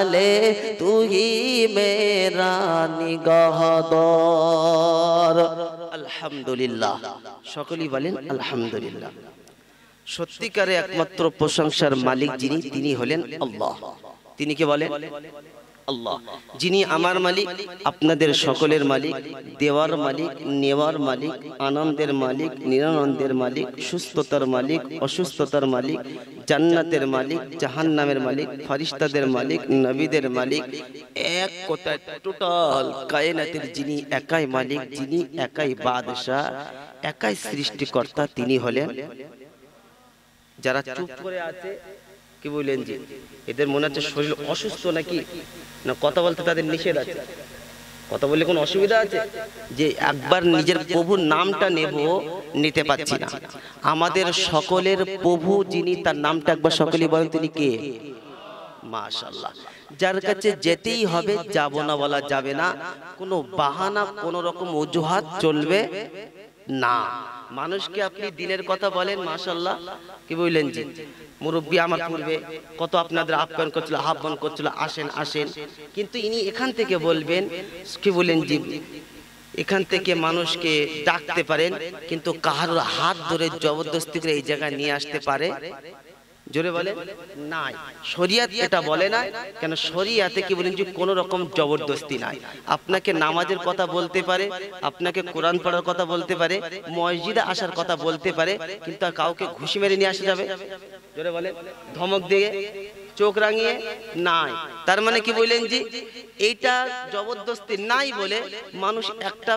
वाले तू ही मेरा निगाहदार। अल्हम्दुलिल्लाह, সকলেই বলেন আলহামদুলিল্লাহ। সত্যিকারে একমাত্র প্রশংসার মালিক যিনি, তিনি হলেন আল্লাহ। তিনি কে বলেন? আল্লাহ, যিনি আমার মালিক, আপনাদের সকলের মালিক, দেওয়ার মালিক, নেওয়ার মালিক, আনন্দের মালিক, নিরানন্দের মালিক, সুস্থতার মালিক, অসুস্থতার মালিক, জান্নাতের মালিক, জাহান্নামের মালিক, ফেরেশতাদের মালিক, নবীদের মালিক, এক কথায় টোটাল কায়নাতের যিনি একাই মালিক, যিনি একাই বাদশা, একাই সৃষ্টিকর্তা, তিনি হলেন। যারা চুপ করে আছে কি বলেন জি, এদের মনে হচ্ছে শরীর অসুস্থ নাকি না কথা বলতে তাদের নিষেধ আছে? কথা বললে কোনো অসুবিধা আছে? যে একবার নিজের প্রভুর নামটা নেব, নিতে পারছি না। আমাদের সকলের প্রভু যিনি, তার নামটা একবার সকলেই বলেন, তিনি কে? মাশাআল্লাহ। যার কাছে যেতেই হবে, যাব না বলা যাবে না, কোনো বাহানা, কোনো রকম অজুহাত চলবে না। মানুষকে আপনি দিনের কথা বলেন, মাশাআল্লাহ, কি বললেন জি, মুরব্বী আমার পূর্বে কত আপনাদের আহ্বান করছিল, আসেন আসেন, কিন্তু ইনি এখান থেকে বলবেন, কি বলেন জি, এখান থেকে মানুষকে ডাকতে পারেন, কিন্তু কাহার হাত ধরে জবরদস্তি করে এই জায়গায় নিয়ে আসতে পারে? জোরে বলে নাই। শরিয়াত এটা বলে না। কেন? শরিয়াতে কি বলেন যে কোনো রকম জবরদস্তি নাই। আপনাকে নামাজের কথা বলতে পারে, আপনাকে কোরআন পড়ার কথা বলতে পারে, মসজিদে আসার কথা বলতে পারে, কিন্তু কাউকে ঘুষি মেরে নিয়ে আসা যাবে? জোরে বলে, ধমক দিয়ে, চোখ রাঙিয়ে নাই। তার মানে কি বললেন জি, এইটা জবরদস্তি নাই বলে মানুষ একটা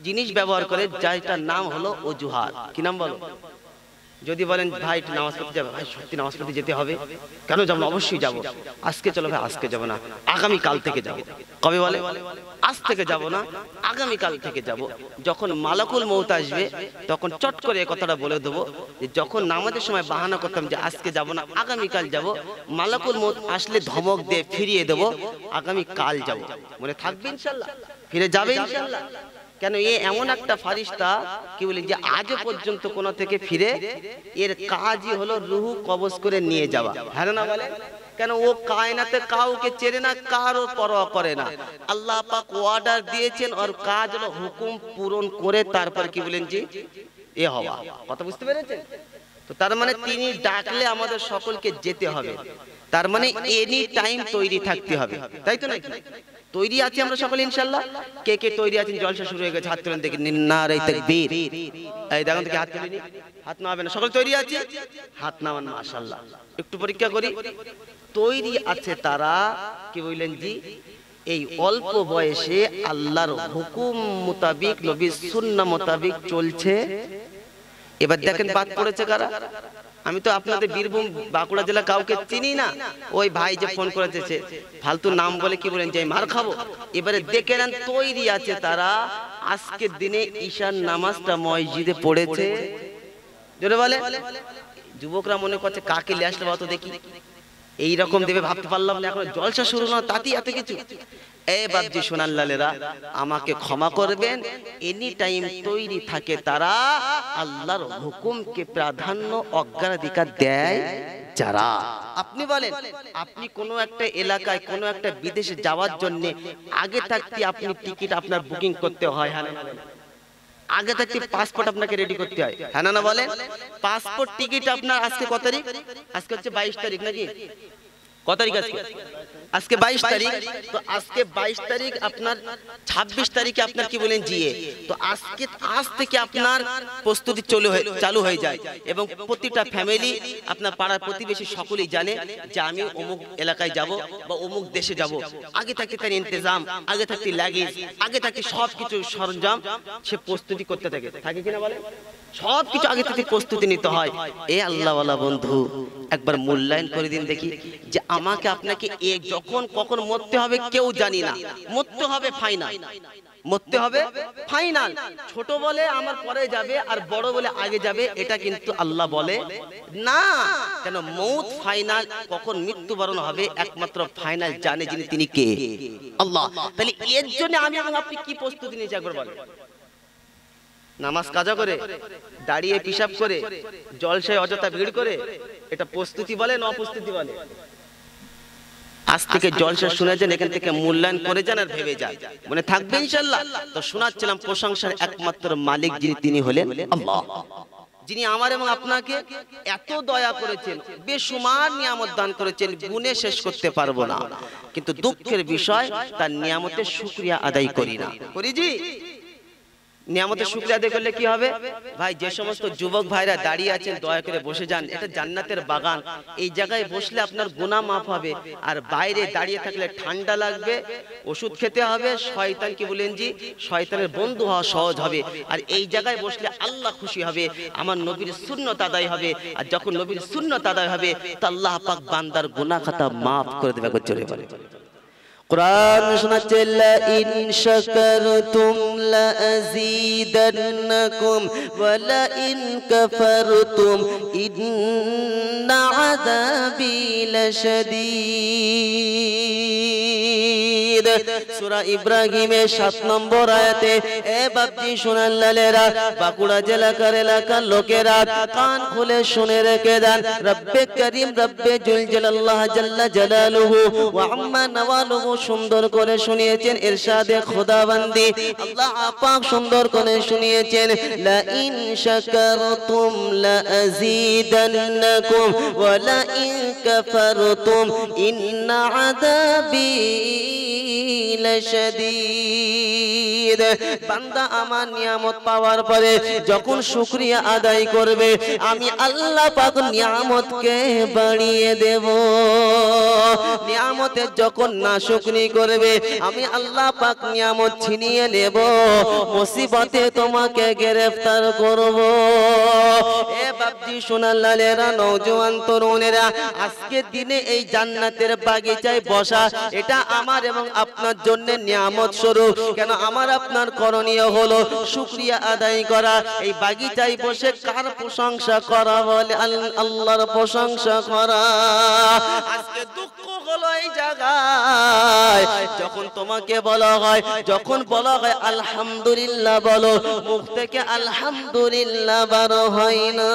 জিনিস ব্যবহার করে, যাইটার নাম হলো অজুহাত। কি নাম বলো? যদি বলেন ভাই নামাজ পড়তে যাবে, ভাই সত্যি নামাজ পড়তে যেতে হবে, কেন যাব না? অবশ্যই যাব। আজকে চলো ভাই, আজকে যাব না, আগামী কাল থেকে যাব। কবে বলে? আজ থেকে যাব না, আগামী কাল থেকে যাব। যখন মালাকুল মউত আসবে তখন চট করে এই কথাটা বলে দেবো, যে যখন নামাজের সময় বাহানা করতাম যে আজকে যাব না, আগামী কাল যাব, মালাকুল মউত আসলে ধমক দিয়ে ফিরিয়ে দেবো, আগামী কাল যাব। মনে থাকবে ইনশাআল্লাহ? ফিরে যাবে ইনশাআল্লাহ? কেন? এ এমন একটা ফারিস্তা, কি বলি, যে আজ পর্যন্ত কোন থেকে ফিরে, এর কাজই হলো রুহু কবজ করে নিয়ে যাওয়া। হ্যাঁ না বলে? কেন? ও কায়নাতে কাউকে চেনে না, কারো পরোয়া করে না। আল্লাহ পাক অর্ডার দিয়েছেন, ওর কাজ হলো হুকুম পূরণ করে তারপর কি বলেন জি এ হওয়া। কথা বুঝতে পেরেছেন তো? তার মানে তিনি ডাকলে আমাদের সকলকে যেতে হবে, তার মানে এনি টাইম তৈরি থাকতে হবে, তাই তো নাকি? তৈরি আছি আমরা সকলে ইনশাআল্লাহ। কে কে তৈরি আছেন? জলসা শুরু হয়ে গেছে, হাত তুলেন দেখি। নারে তাকবীর। এই দেখুন দেখি, হাত তুলিনি, হাত নামাবে না। সকলে তৈরি আছে? হাত নামান। মাশাআল্লাহ। একটু পরীক্ষা করি। তৈরি আছে তারা, কি বললেন জি, এই অল্প বয়সে আল্লাহর হুকুম মোতাবিক, নবীর সুন্নাহ মোতাবিক চলছে। এবার দেখেন বাদ পড়েছে কারা? আমি তো আপনাদের বীরভূম বাঁকুড়া জেলা কাউকে চিনি না। ওই ভাই যে ফোন করেছে, ফালতু নাম বলে কি বলেন যে মার খাবো। এবারে দেখে নেন, তৈরি আছে তারা। আজকের দিনে ঈশার নামাজটা মসজিদে পড়েছে। জোরে বলে। যুবকরা মনে করছে কাকে নিয়ে আসলে বাতো দেখি, এইরকম দেবে ভাবতে পারলাম না। এখন জলসা শুরু না, তাতেই এত কিছু। এ বাপজি সোনার লালেরা, আমাকে ক্ষমা করবেন, এনি টাইম তৈরি থাকে তারা, আল্লাহর হুকুমকে প্রাধান্য অগ্রাধিকার দেয় যারা। আপনি বলেন, আপনি কোনো একটা এলাকায়, কোনো একটা বিদেশে যাওয়ার জন্য আগে থাকতে আপনি টিকিট আপনার বুকিং করতে হয়। হ্যাঁ, আগে থাকতে পাসপোর্ট আপনাকে রেডি করতে হয়। হ্যাঁ না বলেন? পাসপোর্ট টিকিট আপনার আজকে কত তারিখ? আজকে হচ্ছে 22 তারিখ নাকি? কত তারিখ আজকে? আজকে 22 তারিখ। তো আজকে 22 তারিখ, আপনার 26 তারিখে আপনার কি বলেন জিএ। তো আজ থেকে আপনার প্রস্তুতি চালু হয়ে যায়, এবং প্রতিটা ফ্যামিলি, আপনার পাড়ার প্রতিবেশী সকলেই জানে যে আমি অমুক এলাকায় যাব বা অমুক দেশে যাব। আগে থাকতে তার ইন্তজাম, আগে থাকতে লাগেজ, আগে থাকতে সবকিছু সরঞ্জাম সে প্রস্তুতি করতে থাকে কিনা বলে? সবকিছু আগে থেকে প্রস্তুতি নিতে হয়। এ আল্লাহওয়ালা বন্ধু, একবার মূল্যায়ন করে দিন দেখি, যে আমাকে আপনাকে যখন কখন মরতে হবে কেউ জানি না, মরতে হবে ফাইনাল, মরতে হবে ফাইনাল। ছোট বলে আমার পরে যাবে আর বড় বলে আগে যাবে, এটা কিন্তু আল্লাহ বলে না। কেন? মৌত ফাইনাল, কখন মৃত্যুবরণ হবে একমাত্র ফাইনাল জানে যিনি, তিনি কে? আল্লাহ। তাহলে এর জন্য আমি এবং আপনি কি প্রস্তুতি নিয়েছি একবার বলেন? নামাজ কাজা করে, দাঁড়িয়ে পিশাব করে, জলসায় অযথা ভিড় করে, এটা প্রস্তুতি বলে না অপ্রস্তুতি বলে? আজ থেকে জলসা শুনেছেন, এখান থেকে মূল্যায়ন করে যান আর ভেবে যান, মনে থাকবে ইনশাআল্লাহ। তো শোনাচ্ছিলাম প্রশংসার একমাত্র মালিক যিনি, তিনি হলেন আল্লাহ, যিনি আমার এবং আপনাকে এত দয়া করেছেন, বেশুমার নিয়ামত দান করেছেন, গুণে শেষ করতে পারবো না। কিন্তু দুঃখের বিষয়, তার নিয়ামতের শুকরিয়া আদায় করি না। করি জি? নিয়ামতের শুকরিয়া আদায় করলে কি হবে ভাই? যে সমস্ত যুবক ভাইরা দাঁড়িয়ে আছেন, দয়া করে বসে যান। এটা জান্নাতের বাগান, এই জায়গায় বসলে আপনার গুনাহ মাফ হবে। আর বাইরে দাঁড়িয়ে থাকলে ঠান্ডা লাগবে, ওষুধ খেতে হবে, শয়তান কি বলেন জি, শয়তানের বন্ধু হওয়া সহজ হবে। আর এই জায়গায় বসলে আল্লাহ খুশি হবে, আমার নবীর সুন্নত আদায় হবে। আর যখন নবীর সুন্নত আদায় হবে, তো আল্লাহ পাক বান্দার গুনাহ খাতা মাফ করে দেবে। জোরে বলে কুরআন শোনাচ্ছে, লা ইন শাকারতুম লা আযীদান্নাকুম ওয়া লা ইন কাফারতুম ইন্না আযাবি লাশাদীদ। সূরা ইব্রাহিমের 7 নম্বর আয়াতে, এ বাপজি শোনান লালেরা, বাঁকুড়া জেলাকার এলাকার লোকেরা কান খুলে শুনে রেখে দেন। রব্বে করিম, রব্বে জুল জালাল্লাহ জাল্লা জালালুহু ওয়া আম্মা নওয়ালুহু সুন্দর করে শুনিয়েছেন। ইরশাদে খোদাবন্দি আল্লাহ পাক সুন্দর করে শুনিয়েছেন, লা ইন শাকারতুম লা আযীদান্নাকুম ওয়া লা ইন কাফারতুম ইন্না আযাবি লাশাদীদ। বান্দা আমার নিয়ামত পাওয়ার পরে যখন শুকরিয়া আদায় করবে, আমি আল্লাহ পাক নিয়ামতকে বাড়িয়ে দেব। নিয়ামতের যখন নাশুকরি করবে, আমি আল্লাহ পাক নিয়ামত ছিনিয়ে নেব, মুসিবতে তোমাকে গ্রেফতার করব। এ বাপজি সোনার লালেরা, নওজোয়ান তরুণেরা, আজকের দিনে এই জান্নাতের বাগিচায় বসা, এটা আমার এবং আপনার জন্য নিয়ামত স্বরূপ। কেন? আমার আপনার করণীয় হলো শুকরিয়া আদায় করা। এই বাগিচায় বসে কার প্রশংসা করা? বলে আল্লাহর প্রশংসা করা। আজকে দুঃখ হলো এই জায়গায়, যখন তোমাকে বলা হয়, যখন বলা হয় আলহামদুলিল্লাহ বলো, মুখ থেকে আলহামদুলিল্লাহ বার হয় না।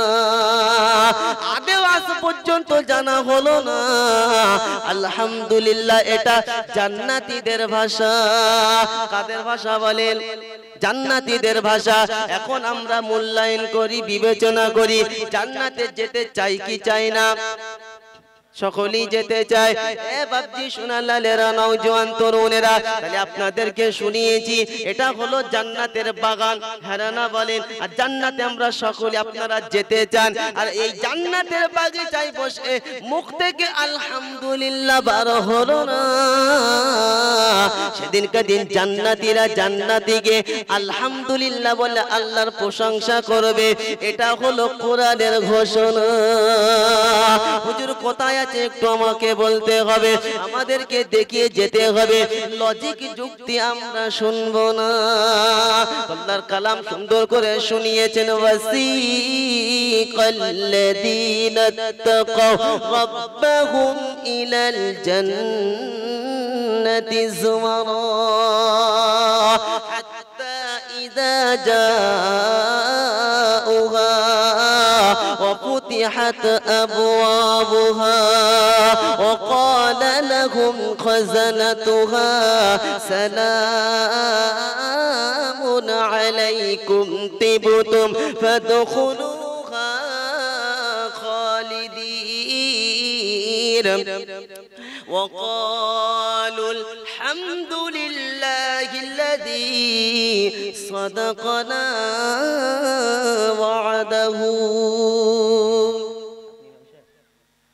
আদেও আজ পর্যন্ত জানা হলো না আলহামদুলিল্লাহ এটা জান্নাতীদের ভাষা। কাদের ভাষা বলেন? জান্নাতীদের ভাষা। এখন আমরা মূল্যায়ন করি, বিবেচনা করি, জান্নাতে যেতে চাই কি চাই না? সকলেই যেতে চায়। এ বাপজি সোনালালেরা, নওজোয়ান তরুণেরা, তাহলে আপনাদেরকে শুনিয়েছি, এটা হলো জান্নাতের বাগান। হারানা বলেন। আর জান্নাতে আমরা সকলে, আপনারা যেতে চান, আর এই জান্নাতের বাগিচায় বসে মুখ থেকে আলহামদুলিল্লাহ বার হলো না। সেদিনকার দিন জান্নাতীরা জান্নাতীকে আলহামদুলিল্লাহ বলে আল্লাহর প্রশংসা করবে। এটা হলো কোরআনের ঘোষণা। হুজুর কোথায় আছে একটু আমাকে বলতে হবে, আমাদেরকে দেখিয়ে যেতে হবে। লজিক যুক্তি আমরা শুনবো না। আল্লাহর কালাম সুন্দর করে শুনিয়েছেন, ওয়াসিকাল্লাযীনা তাকাউ রাব্বাহুম ইলাল জান্নাতি যুমারা হাত্তা ইযা জাউহা وفتحت أبوابها وقال لهم خزنتها سلام عليكم طبتم فادخلوها خالدين وقالوا الحمد لله الذي صدقنا وعده।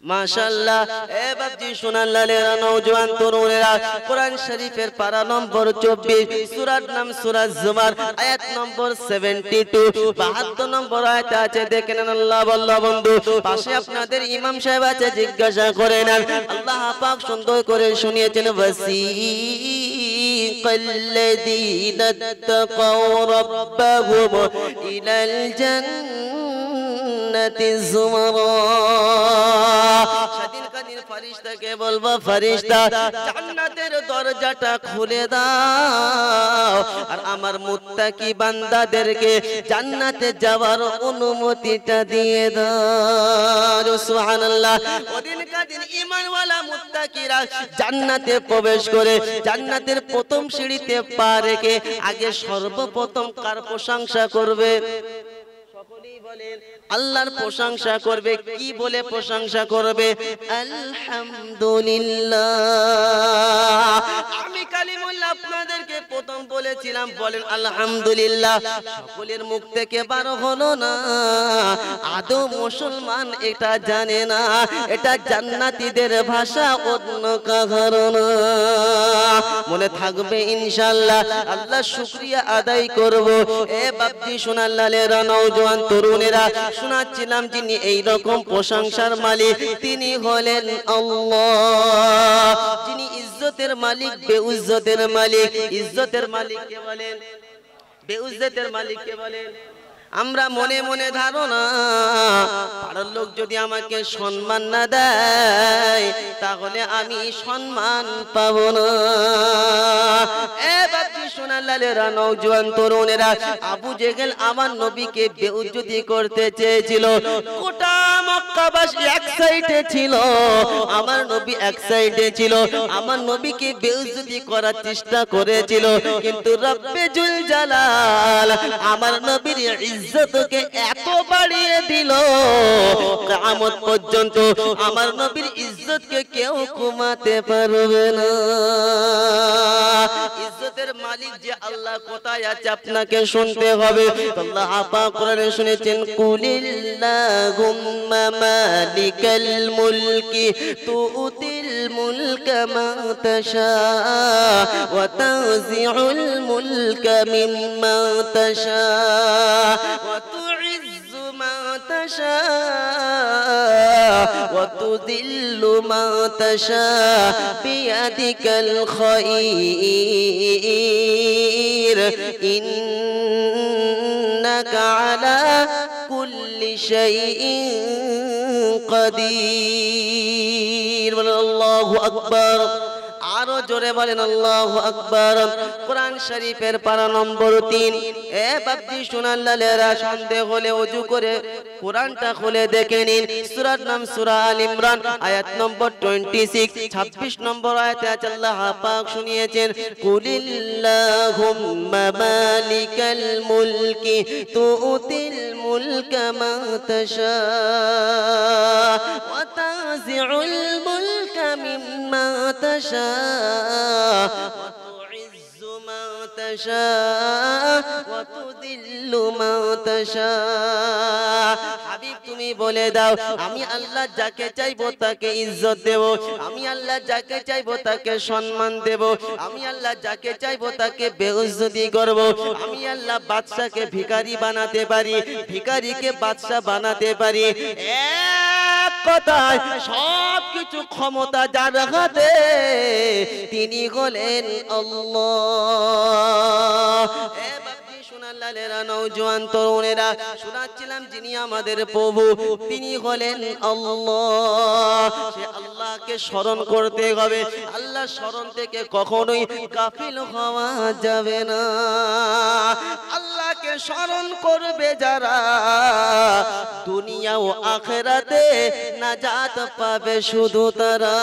মাশাআল্লাহ। এ বাপজি সোনার লালেরা, নওজোয়ান তরুণেরা, কোরআন শরীফের পারা নম্বর 24, সূরার নাম সূরা জুমার, আয়াত নম্বর 72, 72 নম্বর আয়াত আছে। দেখেন আল্লাহ বলল, বন্ধু পাশে আপনাদের ইমাম সাহেব আছে, জিজ্ঞাসা করে নেন। আল্লাহ পাক সুন্দর করে শুনিয়েছেন, ওয়াসিকাল্লাযীনা তাকাউ রাব্বাহুম ইলাল জান্নাতি যুমারা। ফারিস্তাকে বলবো, ফারিস্তা জান্নাতের দরজাটা খুলে দাও আর আমার মুত্তাকি বান্দাদেরকে জান্নাতে যাওয়ার অনুমতিটা দিয়ে দাও। সুবহানাল্লাহ। ওদিনকার দিন ঈমানওয়ালা মুত্তাকিরা জান্নাতে প্রবেশ করে জান্নাতের প্রথম সিঁড়িতে পা রেখে আগে সর্বপ্রথম কার প্রশংসা করবে? সকলেই বলেন আল্লাহর প্রশংসা করবে। কি বলে প্রশংসা করবে? আলহামদুলিল্লাহ। আমি কালিমুল্লাহ আপনাদেরকে প্রথম বলেছিলাম, বলেন আলহামদুলিল্লাহ। সকলের মুখ থেকে বার হলো না। আদৌ মুসলমান এটা জানে না, এটা জান্নাতীদের ভাষা, অন্য কারো না। মনে থাকবে ইনশাআল্লাহ। আল্লাহ শুকরিয়া আদায় করব। এ বাপজি সোনার লালেরা, নওজোয়ান তরুণেরা, শোনাচ্ছিলাম যিনি এই রকম প্রশংসার মালিক তিনি হলেন আল্লাহ। যিনি ইজ্জতের মালিক, বেউজ্জতের মালিক। ইজ্জতের মালিক কে বলেন? বেউজ্জতের মালিক কে বলেন? আমরা মনে মনে ধারণা, পাড়ার লোক যদি আমাকে সম্মান না দেয় তাহলে আমি সম্মান পাবো না। এ বাপজি সোনার লালেরা, নওজোয়ান তরুণেরা, আবু জেহেল আমার নবীকে বেইজ্জতি করতে চেয়েছিল। গোটা মক্কাবাসী এক সাইডে ছিল, আমার নবী এক সাইডে ছিল। আমার নবীকে বেইজ্জতি করার চেষ্টা করেছিল, কিন্তু রব্বে জুল জালাল আমার নবীর ইজ্জতকে এত বাড়িয়ে দিল, কিয়ামত পর্যন্ত আমার নবীর ইজ্জতকে কেউ কমাতে পারবে না। ইজ্জতের মালিক যে আল্লাহ কোথায় আছে আপনাকে শুনতে হবে। আল্লাহ পাক কোরআনে শুনেছেন, কুলিল্লাহুম্মা মালিকাল মুলকি তুতিল মুলকা মা তাশা ওয়া তানজিউল মুলকা মিম্মা তাশা ওয়া তুইজ্জু মা তাশা ওয়া তুযিল্লু মা তাশা বিয়াদিকাল খায়র ইন্নাকা আলা কুল্লি শাইইন কাদির। আল্লাহু আকবার। আরো জোরে বলেন আল্লাহু আকবার। কোরআন শরীফের পারা নম্বর 3। এ বাপজি সোনার লালেরা, সন্দেহ হলে ওযু করে কোরআনটা খুলে দেখে নিন। সূরার নাম সূরা আল ইমরান, আয়াত নম্বর 26। 26 নম্বর আয়াতে আল্লাহ পাক শুনিয়েছেন, কুলিল্লাহুম্মা মালিকাল মুলকি তুতিল মুলকা মা তাশা ওয়া তানজিউল মুলকা মিম্মা তাশা ওয়া তুইজ্জু মা তাশা ওয়া তুযিল্লু মা তাশা। হাবিব তুমি বলে দাও, আমি আল্লাহ যাকে চাইবো তাকে ইজ্জত দেব, আমি আল্লাহ যাকে চাইবো তাকে সম্মান দেব, আমি আল্লাহ যাকে চাইবো তাকে বেইজ্জতি করব। আমি আল্লাহ বাদশাকে ভিখারি বানাতে পারি, ভিখারিকে বাদশা বানাতে পারি। এক কথায় সব কিছু ক্ষমতা যার হাতে, তিনি হলেন আল্লাহ। এ বাপজি সোনার লালেরা, নওজোয়ান তরুণেরা, শোনাচ্ছিলাম যিনি আমাদের প্রভু তিনি হলেন আল্লাহ। সে আল্লাহকে স্মরণ করতে হবে। আল্লাহ স্মরণ থেকে কখনোই গাফিল হওয়া যাবে না। আল্লাহকে স্মরণ করবে যারা, দুনিয়া ও আখিরাতে নাজাত পাবে শুধু তারা।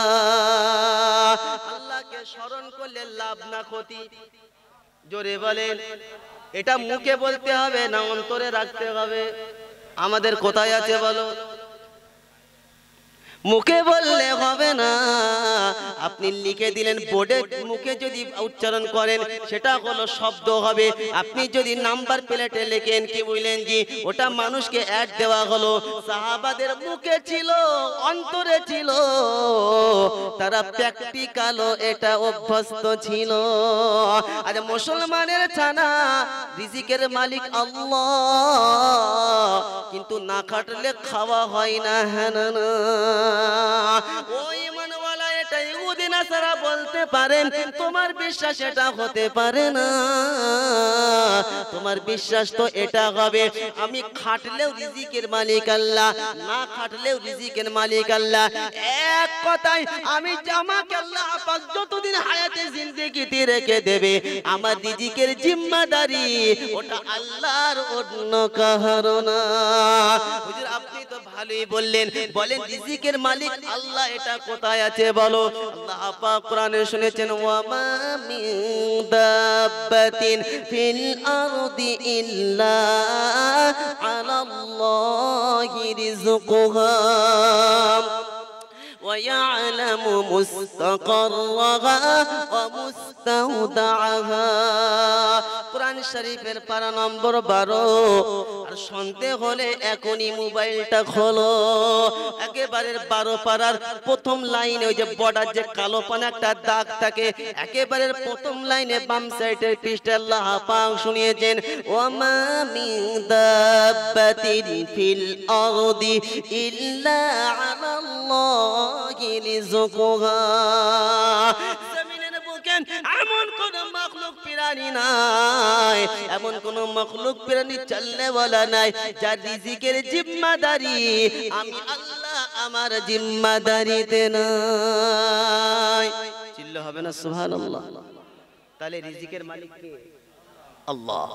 আল্লাহকে স্মরণ করলে লাভ না ক্ষতি? জোরে বলেন। এটা মুখে বলতে হবে না অন্তরে রাখতে হবে? আমাদের কোথায় আছে বলো? মুখে বললে হবে না, আপনি লিখে দিলেন বোর্ডে, মুখে যদি উচ্চারণ করেন সেটা হলো শব্দ হবে। আপনি যদি নাম্বার প্লেটে লেখেন, কি বললেন জি, ওটা মানুষকে অ্যাড দেওয়া হলো। সাহাবাদের মুখে ছিল, অন্তরে ছিল, তারা প্র্যাকটিক্যালও এটা অভ্যস্ত ছিল। আর মুসলমানের ছানা রিজিকের মালিক আল্লাহ, কিন্তু না খাটলে খাওয়া হয় না। হ্যাঁ না? ওই মানওয়ালা এটাই ওদিন নাসারা বলতে পারেন তোমার বিশ্বাস এটা হতে পারে না, তোমার বিশ্বাস তো এটা হবে আমি খাটলেও রিজিকের মালিক আল্লাহ, না খাটলেও রিজিকের মালিক আল্লাহ। এক কথায় আমি আমাকে আল্লাহ পাক যতদিন হায়াতে জিন্দেগিতে রেখে দেবে আমার রিজিকের জিম্মাদারি ওটা আল্লাহর, অন্য কারো না। হুজুর আপনি তো ভালোই বললেন, বলেন রিজিকের মালিক আল্লাহ এটা কোথায় আছে বলো? আল্লাহ পাক কোরআনে শুনেছেন ওয়া মা মিন দাব্বাতিন ফিল আরদি ইল্লা আলাল্লাহি রিজকুহা ويعلم مستقرها ومستودعها। কোরআন শরীফের পারা নম্বর 12। আর শুনতে হলে এখনই মোবাইলটা খোলো, একেবারে 12 পারার প্রথম লাইনে ওই যে বর্ডার যে কালো পানা একটা দাগ থাকে, একেবারে প্রথম লাইনে বাম সাইডের পৃষ্ঠায় আল্লাহ পাক শুনিয়েছেন ওয়ামা মিন দাব্বাতিন ফিল আরদি ইল্লা আলাল্লাহি রিজকুহা। জমিনের বুকে এমন কোন মাখলুক প্রাণী নাই, এমন কোন মাখলুক প্রাণী চললে বলা নাই যার রিজিকের জিম্মাদারি আমি আল্লাহ আমার জিম্মাদারিতে নাই। চিল্লা হবে না সুবহানাল্লাহ? তাহলে রিজিকের মালিক কে? আল্লাহ।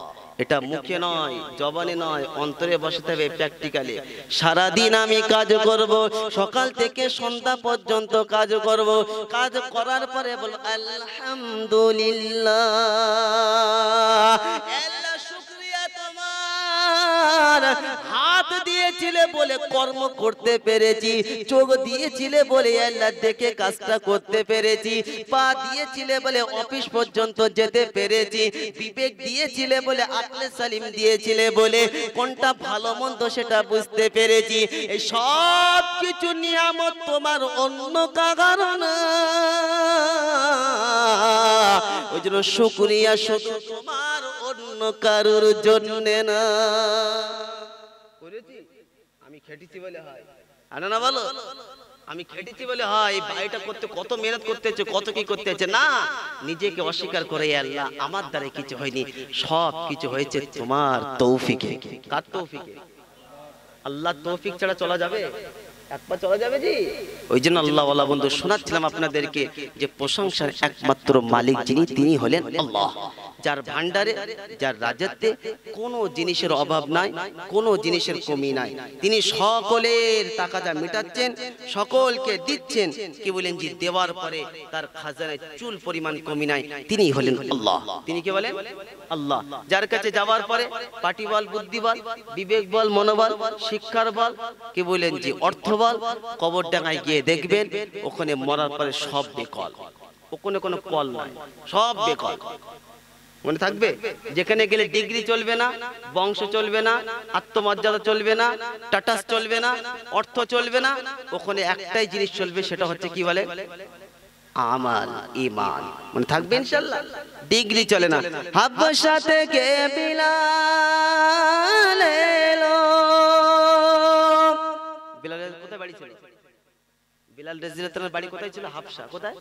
এটা মুখে নয়, জবানে নয়, অন্তরে বসাতে হবে প্র্যাকটিক্যালি। সারা দিন আমি কাজ করব, সকাল থেকে সন্ধ্যা পর্যন্ত কাজ করব, কাজ করার পরে বল আলহামদুলিল্লাহ, আল্লাহ শুকরিয়া তোমার। হাত দিয়েছিলে বলে কর্ম করতে পেরেছি, চোখ দিয়েছিলে বলে আল্লাহ দেখে কাজটা করতে পেরেছি, পা দিয়েছিলে বলে অফিস পর্যন্ত যেতে পেরেছি, বিবেক দিয়েছিলে বলে আকলে সালিম দিয়েছিলে বলে কোনটা ভালো মন্দ সেটা বুঝতে পেরেছি। এই সব কিছু নিয়ামত তোমার, অন্য কারো না। ওই জন্য শুকরিয়া শুধু তোমার, অন্য কারোর জন্য না। করেছি আমি খেটেছি বলে হয়, আনা না বলো আমি খেটেছি বলে হয়, ভাইটা করতে কত মেহনত করতে হচ্ছে, কত কি করতে হচ্ছে না, নিজেকে অস্বীকার করে আল্লাহ আমার দ্বারা কিছু হয়নি, সব কিছু হয়েছে তোমার তৌফিকে। কার তৌফিকে? আল্লাহ তৌফিক ছাড়া চলা যাবে? একবার চলা যাবে জি? ওই জন্য আল্লাহ ওয়ালা বন্ধু শোনাচ্ছিলাম আপনাদেরকে যে প্রশংসার একমাত্র মালিক যিনি, তিনি হলেন আল্লাহ, যার ভান্ডারে, যার রাজত্বে কোনো জিনিসের অভাব নাই, কোনো জিনিসের কমি নাই। তিনি সকলের তাকাদা মেটাচ্ছেন, সকলকে দিচ্ছেন। কি বলেন জি? দেওয়ার পরে তার খাজানায় চুল পরিমাণ কমি নাই। তিনি হলেন আল্লাহ। তিনি কি বলেন? আল্লাহ। যার কাছে যাওয়ার পরে পাটি বল, বুদ্ধি বল, বিবেক বল, মনোবল, শিক্ষার বল, কি বলেন জি অর্থ বল, কবর ডাঙায় গিয়ে দেখবেন ওখানে মরার পরে সব বেকল, ওখানে কোনো কল নাই, সব বেকল। মনে থাকবে? যেখানে গেলে ডিগ্রি চলবে না, বংশ চলবে না, আত্মমর্যাদা চলবে না, স্ট্যাটাস চলবে না, অর্থ চলবে না, ওখানে একটাই জিনিস চলবে, সেটা হচ্ছে কি বলে? আমাল, ঈমান। মনে থাকবে ইনশাআল্লাহ? ডিগ্রি চলে না। হাবশা থেকে বিলাল এলো। বিলালের কোথায় বাড়ি ছিল? বিলাল রাদিয়াল্লাহু বাড়ি কোথায় ছিল? হাবশা। কোথায়?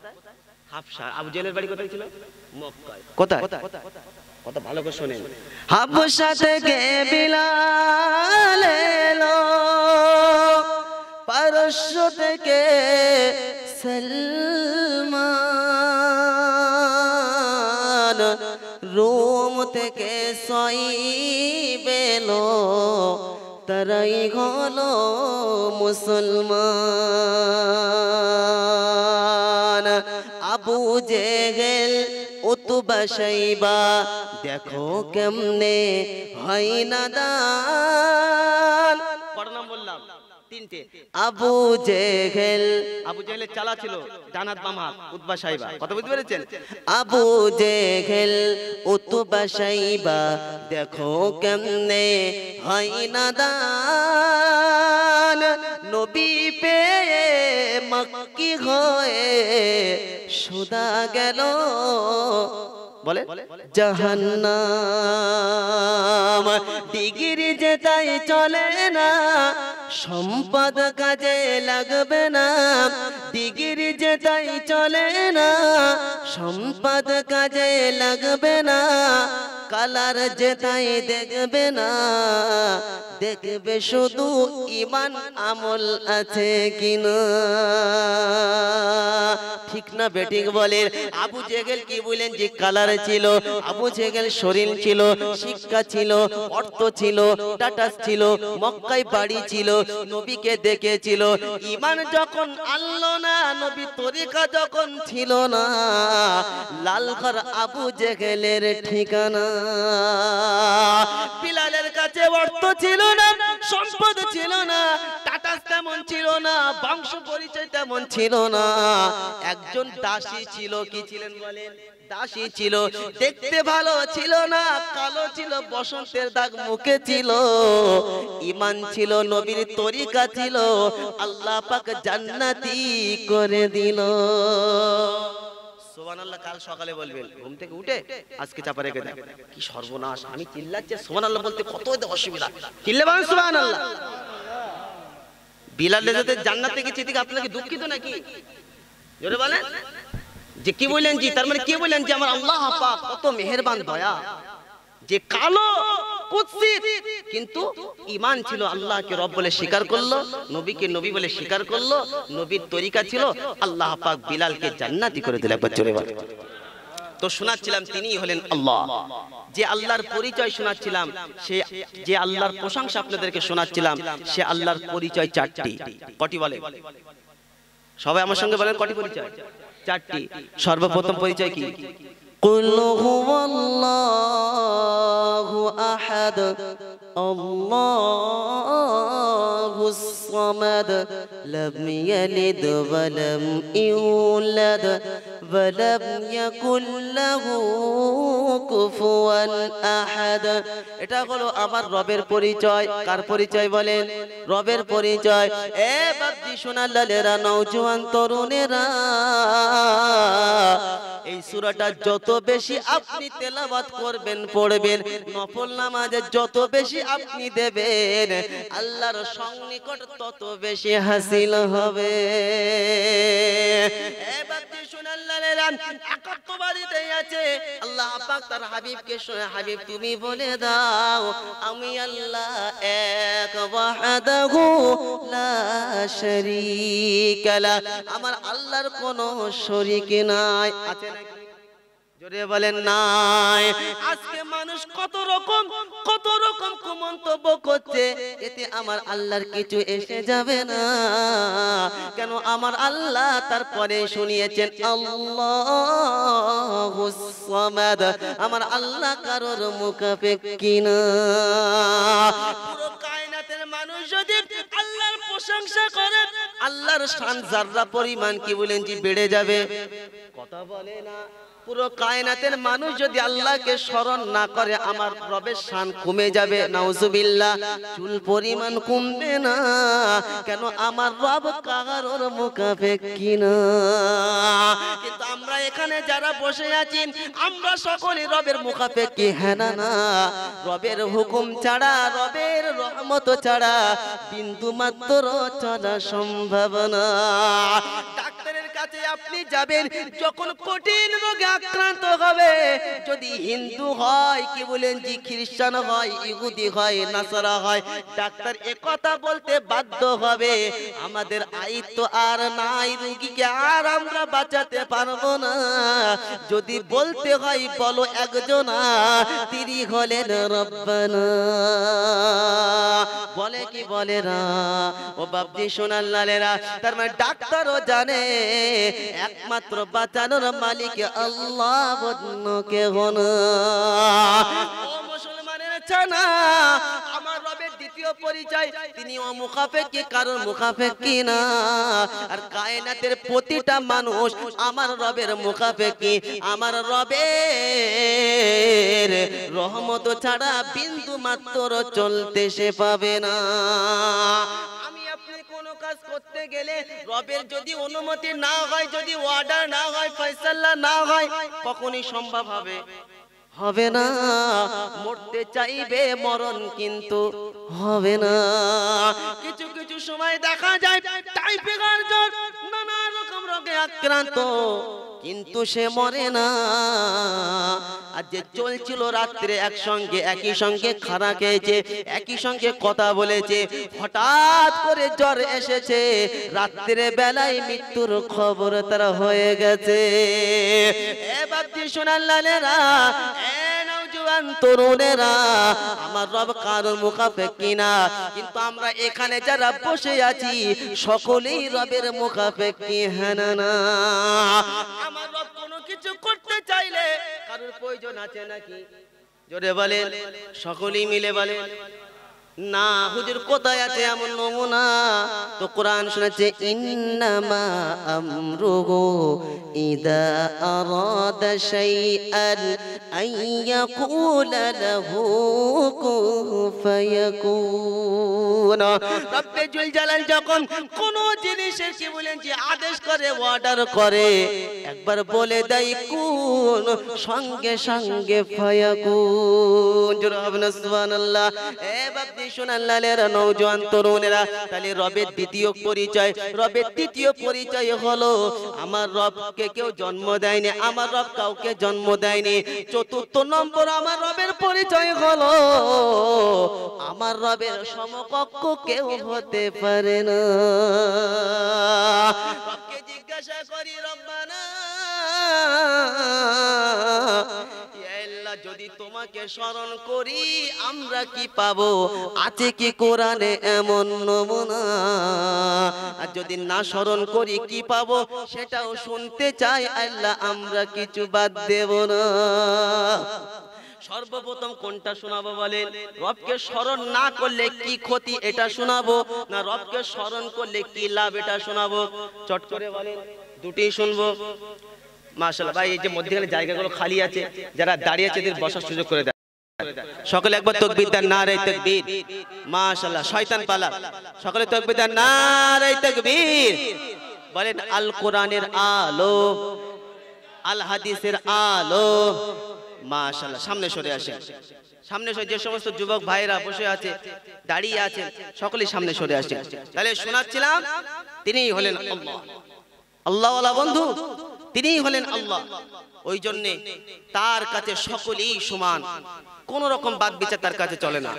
হাবশা। আবু জেহেলের বাড়ি কোথায় ছিল? মক্কায়। কোথায়? কথা ভালো করে শুনেন। হাবশা থেকে বিলাল এলো, পারস্য থেকে সলমান, রোম থেকে সয়ীব এলো, তারাই হলো মুসলমান। আবু জেহেল, উতবা, শাইবা দেখো কেমনে হয় নাদান। কত নাম বললাম? তিনটে। আবু জেহেল, আবু জেহেলের চালা ছিল ডান হাত বাম হাত, উতবা শাইবা। কথা বুঝতে পেরেছেন? আবু জেহেল, উতবা, শাইবা দেখো কেমনে হয় নাদান। নবী পেয়ে মক্কি হয়ে সুদা গেল। বলে জাহান্নাম। ডিগ্রি যে তাই চলে না, সম্পদ কাজে লাগবে না। ডিগ্রি যে তাই চলে না, সম্পদ কাজে লাগবে না। কালার যে তাই দেখবে না, দেখবে শুধু ঈমান আমল আছে কিনা। ঠিক না বেঠিক বলেন? আবু জেহেল কি বলেন যে কালার ছিল? আবু জেহেল শরীর ছিল, শিক্ষা ছিল, অর্থ ছিল, স্ট্যাটাস ছিল, মক্কায় বাড়ি ছিল, নবীকে দেখেছিল। ঈমান যখন আনলো না, নবী তরিকা যখন ছিল না, লালঘর আবু জেহেলের ঠিকানা। বিলালের কাছে অর্থ ছিল না, সম্পদ ছিল না, স্ট্যাটাস তেমন ছিল না, বংশ পরিচয় তেমন ছিল না। একজন দাসী ছিল। কি ছিলেন বলেন? দাসী ছিল। দেখতে ভালো ছিল না, কালো ছিল, বসন্তের দাগ মুখে ছিল। ঈমান ছিল, নবীর তরিকা ছিল, আল্লাহ পাক জান্নাতি করে দিল। সুবহানাল্লাহ। কাল সকালে বলবেন ঘুম থেকে উঠে আজকে চাপা রেখে দেন। কি সর্বনাশ! আমি চিল্লাচ্ছি, সুবহানাল্লাহ বলতে কত অসুবিধা। চিল্লে বলেন সুবহানাল্লাহ। বিলাল রেজাতে জান্নাতে গেছে, এদিকে আপনাকে দুঃখিত নাকি? জোরে বলেন। যে কি বললেন জি? তার মানে কি বললেন যে আমার আল্লাহ পাক কত মেহেরবান, দয়া। যে কালো কুৎসিত কিন্তু ঈমান ছিল, আল্লাহকে রব বলে স্বীকার করলো, নবীকে নবী বলে স্বীকার করলো, নবীর তরিকা ছিল, আল্লাহ পাক বিলালকে জান্নাতি করে দিলেন। একবার জোরে বলেন। তো শোনাচ্ছিলাম তিনিই হলেন আল্লাহ। যে আল্লাহর পরিচয় শোনাচ্ছিলাম, সে যে আল্লাহর প্রশংসা আপনাদেরকে শোনাচ্ছিলাম, সে আল্লাহর পরিচয় চারটি। কটি বলে? সবাই আমার সঙ্গে বলেন কটি পরিচয়? চারটি। সর্বপ্রথম পরিচয় কি? কুল হুয়াল্লাহু আহাদ আল্লাহুস সামাদ লাম ইয়ালিদ ওয়া লাম ইউলাদ ওয়া লাম ইয়াকুল লাহু কুফুয়ান আহাদ। এটা হলো আমার রবের পরিচয়। কার পরিচয় বলেন? রবের পরিচয়। এ বাপজি সোনার লালেরা, নওজোয়ান তরুণেরা, এই সূরাটা যত বেশি আপনি তেলাওয়াত করবেন, পড়বেন, নফল নামাজে যত বেশি আপনি দেবেন, আল্লাহর সন্নিকট তত বেশি হাসিল হবে। এবার সোনার লালেরা, একাত্মবাদীতে আছে আল্লাহ পাক তার হাবিবকে শোনে, হাবিব তুমি বলে দাও আমি আল্লাহ এক, ওয়াহদাহু লা শারীকা লা, আমার আল্লাহর কোনো শরীক নাই। আছে নাকি? জোরে বলেন নাই। আজকে মানুষ কত রকম কুমন্তব্য করছে, এতে আমার আল্লাহর কিছু এসে যাবে না। কেন? আমার আল্লাহ তারপরে শুনিয়েছেন আল্লাহুস সামাদ, আমার আল্লাহ কারোর মুখাপেক্ষী না। পুরো কায়নাতের মানুষ যদি আল্লাহর প্রশংসা করে, আল্লাহর শান যাররা পরিমাণ কি বলেন জি বেড়ে যাবে। কথা বলে না। পুরো কায়নাতের মানুষ যদি আল্লাহকে স্মরণ না করে, আমার রবের শান কমে যাবে। নাউজুবিল্লাহ। চুল পরিমাণ কমবে না। কেন? আমার রব কারোর মুখাপেক্ষী না। কিন্তু আমরা এখানে যারা বসে আছি, আমরা সকলে রবের মুখাপেক্ষী। হ্যাঁ না? না। রবের হুকুম ছাড়া, রবের রহমত ছাড়া বিন্দু মাত্র চলা সম্ভব না। ডাক্তারের কাছে আপনি যাবেন, যখন কঠিন রোগে আক্রান্ত হবে, যদি হিন্দু হয় কি বলেন জি, খ্রিস্টান হয়, ইহুদি হয়, নাসারা হয়, ডাক্তার একথা বলতে বাধ্য হবে আমাদের আয়ত্ত আর নাই, রোগীকে আর আমরা বাঁচাতে পারবো না। যদি বলতে হয় বলো একজনা, তিনি হলেন রব্বানা। বলে কি বলে না? ও বাপজি সোনার লালেরা, তার মানে ডাক্তারও জানে একমাত্র বাঁচানোর মালিক আল্লাহ, অন্য কেউ না। ও মুসলমানের জানা, আমার রবের দ্বিতীয় পরিচয়, তিনি মুখাপেক্ষী, কারোর মুখাপেক্ষী না। আর কায়নাতের প্রতিটা মানুষ আমার রবের মুখাপেক্ষী। আমার রবের রহমত ছাড়া বিন্দু মাত্র চলতে সে পাবে না। কাজ করতে গেলে রবের যদি অনুমতি না হয়, যদি অর্ডার না হয়, ফয়সালা ফয়সালা না হয় কখনই সম্ভব হবে না। মরতে চাইবে মরণ কিন্তু হবে না। কিছু কিছু সময় দেখা যায় টাইফয়েড জ্বর নানা রকম রোগে আক্রান্ত, কিন্তু সে মরে না। আর যে চলছিল রাত্রে একসঙ্গে একই সঙ্গে খানা খেয়েছে, একই সঙ্গে কথা বলেছে, হঠাৎ করে জ্বর এসেছে, রাত্রে বেলায় মৃত্যুর খবর তার হয়ে গেছে। এবার শোনার লালেরা, তরুণেরা, আমার রব কারোর মুখাপেক্ষী কিনা, কিন্তু আমরা এখানে যারা বসে আছি সকলেই রবের মুখাপেক্ষী। হ্যাঁ না? আমার রব কোনো কিছু করতে চাইলে কারোর প্রয়োজন আছে নাকি? জোরে বলেন, সকলেই মিলে বলেন না। হুজুর কোথায় আছে এমন নমুনা? তো কোরআন শোনাচ্ছে, ইন্নামা আমরুহু ইদা আরাদা শাইআন আইয়াকুলা লাহু কুন ফায়াকুন। রব্বে জুল জালাল যখন কোন জিনিসের কি বলেন যে আদেশ করে, অর্ডার করে, একবার বলে দেয় কুন, সঙ্গে সঙ্গে ফায়াকুন। জোরে হবে না সুবহানাল্লাহ? এ বাপ সোনাল্লালের নওজোয়ান তরুণেরা, তাহলে রবের দ্বিতীয় পরিচয়, রবের তৃতীয় পরিচয় হলো আমার রবকে কেউ জন্ম দেয়নি, আমার রব কাউকে জন্ম দেয়নি। চতুর্থ নম্বর আমার রবের পরিচয় হলো আমার রবের সমকক্ষ কেউ হতে পারে না। রবকে জিজ্ঞাসা করি, রব্বানা যদি তোমাকে স্মরণ করি আমরা কি পাবো? আছে কি কোরআনে এমন নমুনা? আর যদি না স্মরণ করি কি পাবো সেটাও শুনতে চাই আল্লাহ, আমরা কিছু বাদ দেব না। সর্বপ্রথম কোনটা শোনাবো বলেন? রবকে স্মরণ না করলে কি ক্ষতি এটা শোনাবো, না রবকে স্মরণ করলে কি লাভ এটা শোনাবো? চট করে বলেন, দুটোই শুনবো। মাশাআল্লাহ ভাই, এই যে মধ্যখানে জায়গাগুলো খালি আছে, যারা দাঁড়িয়ে আছে এদের বসার সুযোগ করে দেন। সকলে একবার তাকবীর দেন, নারে তাকবীর। মাশাআল্লাহ, শয়তান পালা। সকলে তাকবীর দেন, নারে তাকবীর। বলেন আল কোরআনের আলো, আল হাদিসের আলো। মাশাআল্লাহ, সামনে সরে আসেন, সামনে সরে। যে সমস্ত যুবক ভাইরা বসে আছে, দাঁড়িয়ে আছেন, সকলেই সামনে সরে আসেন। তাহলে শোনাচ্ছিলাম, তিনিই হলেন আল্লাহ, আল্লাহওয়ালা বন্ধু, তিনিই হলেন আল্লাহ। ওই জন্যে তার কাছে সকলেই সমান, কোন রকম বাদ বিচার তার কাছে চলে না,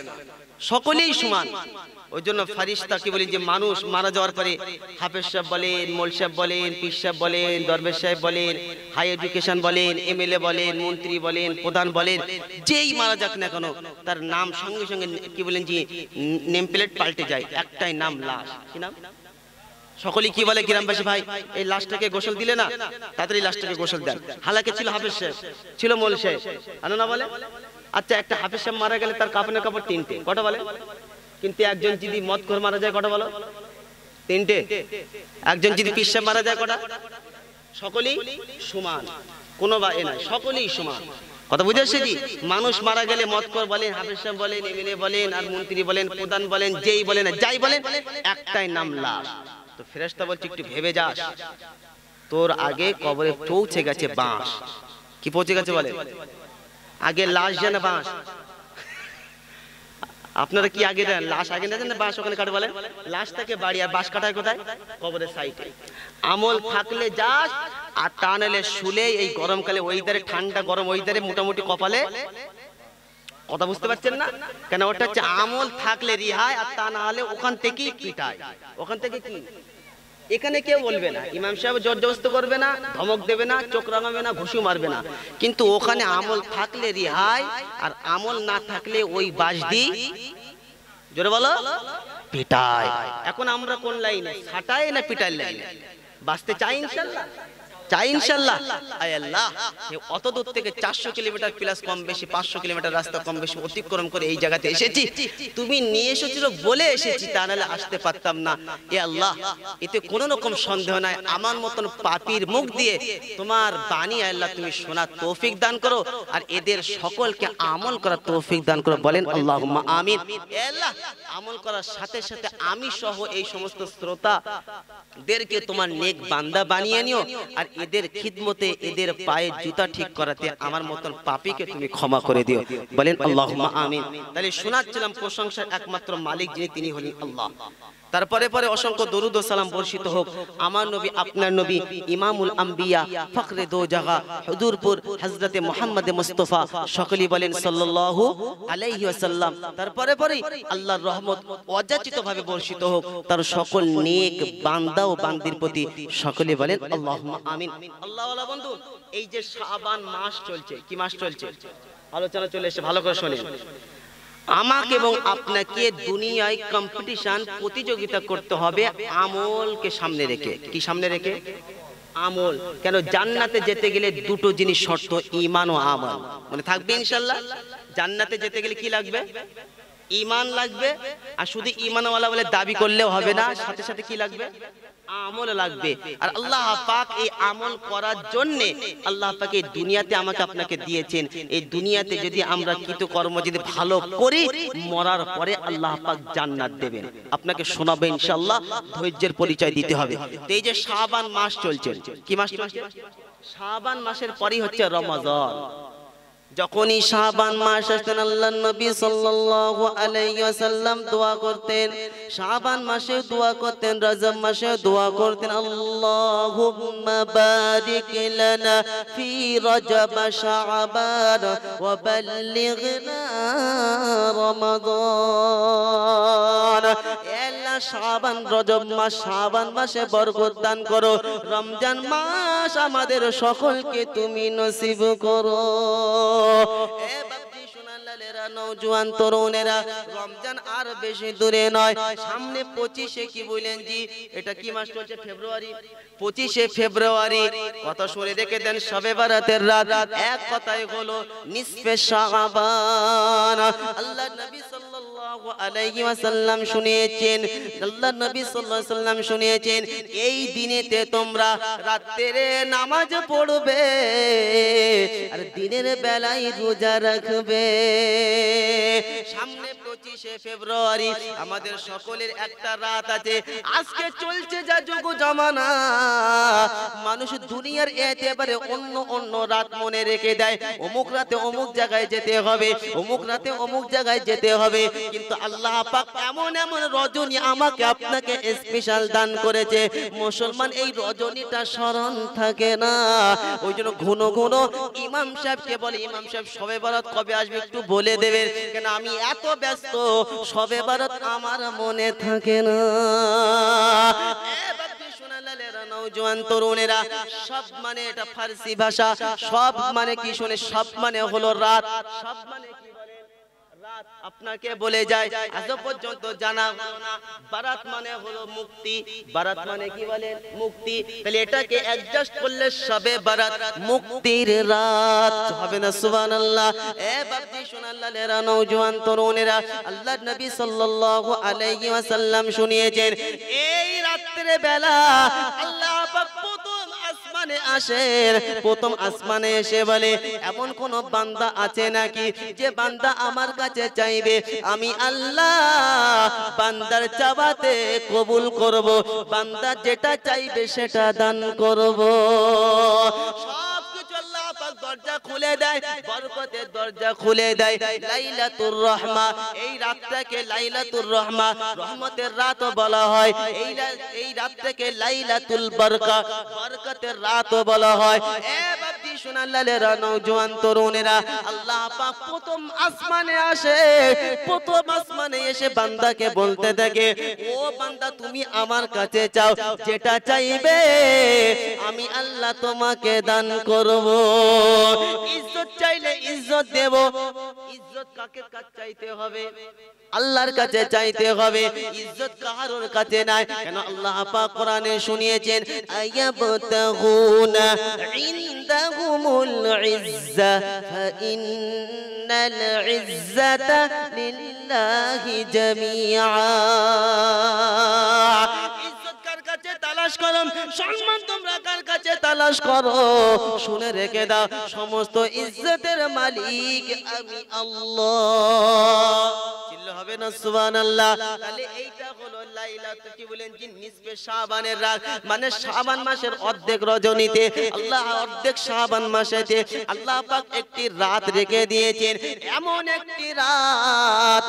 সকলেই সমান। ওই জন্য ফারিস্তা কি বলি, যে মানুষ মারা যাওয়ার পরে হাফেজ সাহেব বলেন, মোল সাহেব বলেন, পীর সাহেব বলেন, দরবেশ সাহেব বলেন, হাই এডুকেশন বলেন, এমএলএ বলেন, মন্ত্রী বলেন, প্রধান বলেন, যেই মারা যাক না কেন তার নাম সঙ্গে সঙ্গে কি বলেন যে নেম প্লেট পাল্টে যায়, একটাই নাম লাশ। কি নাম? সকলেই কি বলে গ্রামবাসী, ভাই এই লাশটাকে গোসল দিলে না, তাড়াতাড়ি লাশটাকে গোসল দেন। হালাকে ছিল হাফেজ সাহেব, ছিল মোল সাহেব, না বলে? আচ্ছা, একটা হাফেজ সাহেব মারা গেলে তার কাফনের কাপড় তিনটে, কটা বলে? কিন্তু একজন যদি মদ করে মারা যায় কটা বলো? তিনটে। একজন যদি পীর সাহেব মারা যায় কটা? সকলেই সমান, কোনো বা এ নাই, সকলেই সমান। কথা বুঝে আসছে কি? মানুষ মারা গেলে মদ করে বলেন, হাফেজ সাহেব বলেন, এমএলএ বলেন, আর মন্ত্রী বলেন, প্রধান বলেন, যেই বলেন, যাই বলেন, একটাই নাম লাশ। তো ফেরেশতা বলছে একটু ভেবে যাস, তোর আগে কবরে পৌঁছে গেছে বাঁশ। কি পৌঁছে গেছে বলে? আগে লাশ জানে বাঁশ। আপনারা কি আগে লাশ আগে না জানেন বাঁশ ওখানে কাটে বলেন? লাশ থেকে বাড়ি, আর বাঁশ কাটায় কোথায়? কবরের সাইডে। আমল থাকলে যাস, আর তা নাহলে শুলে এই গরমকালে ওইদারে, ঠান্ডা গরম ওইদারে মোটামুটি কপালে। কথা বুঝতে পারছেন না? কেন? ওটা হচ্ছে আমল থাকলে রিহাই, আর তা না হলে ওখান থেকেই পিটায়। ওখান থেকে কি এখানে কেউ বলবে না, ইমাম সাহেব জোর জবরদস্তি করবে না, ধমক দেবে না, চোখ রাঙাবে না, ঘুষি মারবে না, কিন্তু ওখানে আমল থাকলে রিহাই, আর আমল না থাকলে ওই বাঁশ দিয়ে জোরে বলো পিটায়। এখন আমরা কোন লাইনে, ছাটায় না পিটার লাইনে? বাঁচতে চাই ইনশাআল্লাহ, চাই ইনশাআল্লাহ। আয় আল্লাহ, অত দূর থেকে 400 কিলোমিটার প্লাস কম বেশি 500 কিলোমিটার রাস্তা কম বেশি অতিক্রম করে এই জায়গাতে এসেছি। তুমি নিয়ে এসেছিল বলে এসেছি, তা নাহলে আসতে পারতাম না। এ আল্লাহ, এতে কোনো রকম সন্দেহ নাই, আমার মতন পাপীর মুখ দিয়ে তোমার বাণী আল্লাহ তুমি শোনার তৌফিক দান করো, আর এদের সকলকে আমল করার তৌফিক দান করো। বলেন আল্লাহুম্মা আমিন। এ আল্লাহ, আমল করার সাথে সাথে আমি সহ এই সমস্ত শ্রোতাদেরকে তোমার নেক বান্দা বানিয়ে নিও, আর এদের খিদমতে এদের পায়ে জুতা ঠিক করাতে আমার মতন পাপীকে তুমি ক্ষমা করে দিও। বলেন আল্লাহুম্মা আমিন। তাহলে শোনাচ্ছিলাম প্রশংসার একমাত্র মালিক যিনি, তিনি হলেন আল্লাহ। তারপরে পরে অসংখ্য দরুদ ও সালাম বর্ষিত হোক আমার নবী, আপনার নবী, ইমামুল আম্বিয়া, ফখরে দো জাগা, হুজুরপুর হযরতে মুহাম্মদ মুস্তাফা, সকলেই বলেন সাল্লাল্লাহু আলাইহি ওয়াসাল্লাম। তারপরে পরে আল্লাহর রহমত অযাচিতভাবে বর্ষিত হোক তার সকল নেক বান্দা ও বান্দির প্রতি, সকলেই বলেন আল্লাহুম্মা আমিন। আল্লাহ ওয়ালা বন্ধু, এই যে শাবান মাস চলছে, কি মাস চলছে? আলোচনা চলে এসে ভালো করে শুনুন। আমাকে এবং আপনাকে দুনিয়ায় কম্পিটিশন, প্রতিযোগিতা করতে হবে আমলকে সামনে রেখে। কি সামনে রেখে? আমল। কেন? জান্নাতে যেতে গেলে দুটো জিনিস শর্ত, ঈমান ও আমল। মানে থাকবে ইনশাআল্লাহ। জান্নাতে যেতে গেলে কি লাগবে? ঈমান লাগবে। আর শুধু ঈমানওয়ালা বলে দাবি করলেও হবে না, সাথে সাথে কি লাগবে? আমল লাগবে। আর আল্লাহ পাক এই আমল করার জন্য আল্লাহ পাক এই দুনিয়াতে আমাকে আপনাকে দিয়েছেন। এই দুনিয়াতে যদি আমরা কৃতকর্ম যদি ভালো করি, মরার পরে আল্লাহ পাক জান্নাত দেবেন। আপনাকে শোনাবে ইনশাআল্লাহ, ধৈর্যের পরিচয় দিতে হবে। তো এই যে শাবান মাস চলছে, কি মাস চলছে? শাবান মাসের পরই হচ্ছে রমজান। যখনই শাবান মাস আসতেন আল্লাহর নবী সাল্লাল্লাহু আলাইহি ওয়াসাল্লাম দোয়া করতেন। শাবান মাসে দোয়া করতেন, রজব মাসে দোয়া করতেন, আল্লাহুম্মা বারিক লানা ফি রজব শাবান ওয়া বাল্লিগনা রমাদান। আল্লাহ শাবান রজব মাস, শাবান মাসে বরকত দান করো, রমজান মাস আমাদের সকলকে তুমি নসিব করো। নওজোয়ান তরুণেরা, রমজান আর বেশি দূরে নয়, সামনে 25-এ কি বলেন জি? এটা কি মাস চলছে? ফেব্রুয়ারি। 25শে ফেব্রুয়ারি কথা শুনে রেখে দেন, শবে বারাতের রাত। এক কথাই হলো নিসফে শাবান। আল্লাহ নবী সাল্লাল্লাহু আলাইহি ওয়াসাল্লাম শুনিয়েছেন, আল্লাহ নবী সাল্লাল্লাহু আলাইহি ওয়াসাল্লাম শুনিয়েছেন, এই দিনেতে তোমরা রাত্রে নামাজ পড়বে আর দিনের বেলায় রোজা রাখবে। সামনে 25শে ফেব্রুয়ারি, আমাদের সকলের একটা রাত আছে। আজকে চলছে যা যুগ জামানা, মানুষ দুনিয়ার একেবারে অন্য অন্য রাত মনে রেখে দেয়। অমুক রাতে অমুক জায়গায় যেতে হবে, অমুক রাতে অমুক জায়গায় যেতে হবে। কিন্তু আল্লাহ পাক এমন এমন রজনী আমাকে আপনাকে স্পেশাল দান করেছে, মুসলমান এই রজনীটা স্মরণ থাকে না। ওই জন্য ঘন ঘন ইমাম সাহেবকে বলে, ইমাম সাহেব শবে বরাত কবে আসবে একটু বলে দেবেন, কেন আমি এত ব্যস্ত, শবে বরাত আমার মনে থাকে না। নওজোয়ান তরুণেরা, সব মানে এটা ফার্সি ভাষা, সব মানে কি শুনে, সব মানে হলো রাত, সব মানে কি বলেন? রাত। আপনাকে বলে যায় আজ পর্যন্ত জানা হলো না বারাত মানে হলো মুক্তি। বারাত মানে কি বলেন? মুক্তি। তাহলে এটাকে অ্যাডজাস্ট করলে শবে বারাত, মুক্তির রাত হবে না? সুবহানাল্লাহ। এ বাপজি শোনাল্লাহ, নওজোয়ান তরুণেরা, আল্লাহর নবী সাল্লাল্লাহু আলাইহি ওয়াসাল্লাম শুনিয়েছেন, এই রাত্রে বেলা আল্লাহ পাক প্রথম আসমানে আসেন। প্রথম আসমানে এসে বলে, এমন কোন বান্দা আছে নাকি যে বান্দা আমার কাছে চাইবে, আমি আল্লাহ বান্দার চাওয়াতে কবুল করব, বান্দা যেটা চাইবে সেটা দান করব। দরজা খুলে দেয়, বরকতের দরজা খুলে দেয়। লাইলাতুর রহমা, এই রাতটাকে লাইলাতুর রহমা, রহমতের রাত বলা হয়। এই রাতটাকে লাইলাতুল বরকা, বরকতের রাত বলা হয়। এ বাপজি শোনাল্লাহ, নওজোয়ান তরুণেরা, আল্লাহ পাক প্রথম আসমানে আসে। প্রথম আসমানে এসে বান্দাকে বলতে থাকে, ও বান্দা তুমি আমার কাছে চাও, যেটা চাইবে আমি আল্লাহ তোমাকে দান করব। ইজ্জত চাইলে ইজ্জত দেব। ইজ্জত কাকে কাছে চাইতে হবে? আল্লাহর কাছে চাইতে হবে। ইজ্জত কারোর কাছে নাই। কেন? আল্লাহ পাক কোরআনে শুনিয়েছেন, আয়াবতাগুনা ইনদাহুমুল ইজ্জা ফাইন্নাল ইজ্জাতা লিল্লাহি জামিআ। তালাশ করো, সম্মান তোমরা কার কাছে তালাশ করো? শুনে রেখে দাও, সমস্ত ইজ্জতের মালিক আমি আল্লাহ। হবে না সুবহানাল্লাহ। তাহলে এইটা হলো লাইলাতুল কি বলেন যে নিসফে শাবানের রাত, মানে শাবান মাসের অর্ধেক রজনীতে আল্লাহ অর্ধেক শাবান মাসেতে আল্লাহ পাক একটি রাত রেখে দিয়েছেন, এমন একটি রাত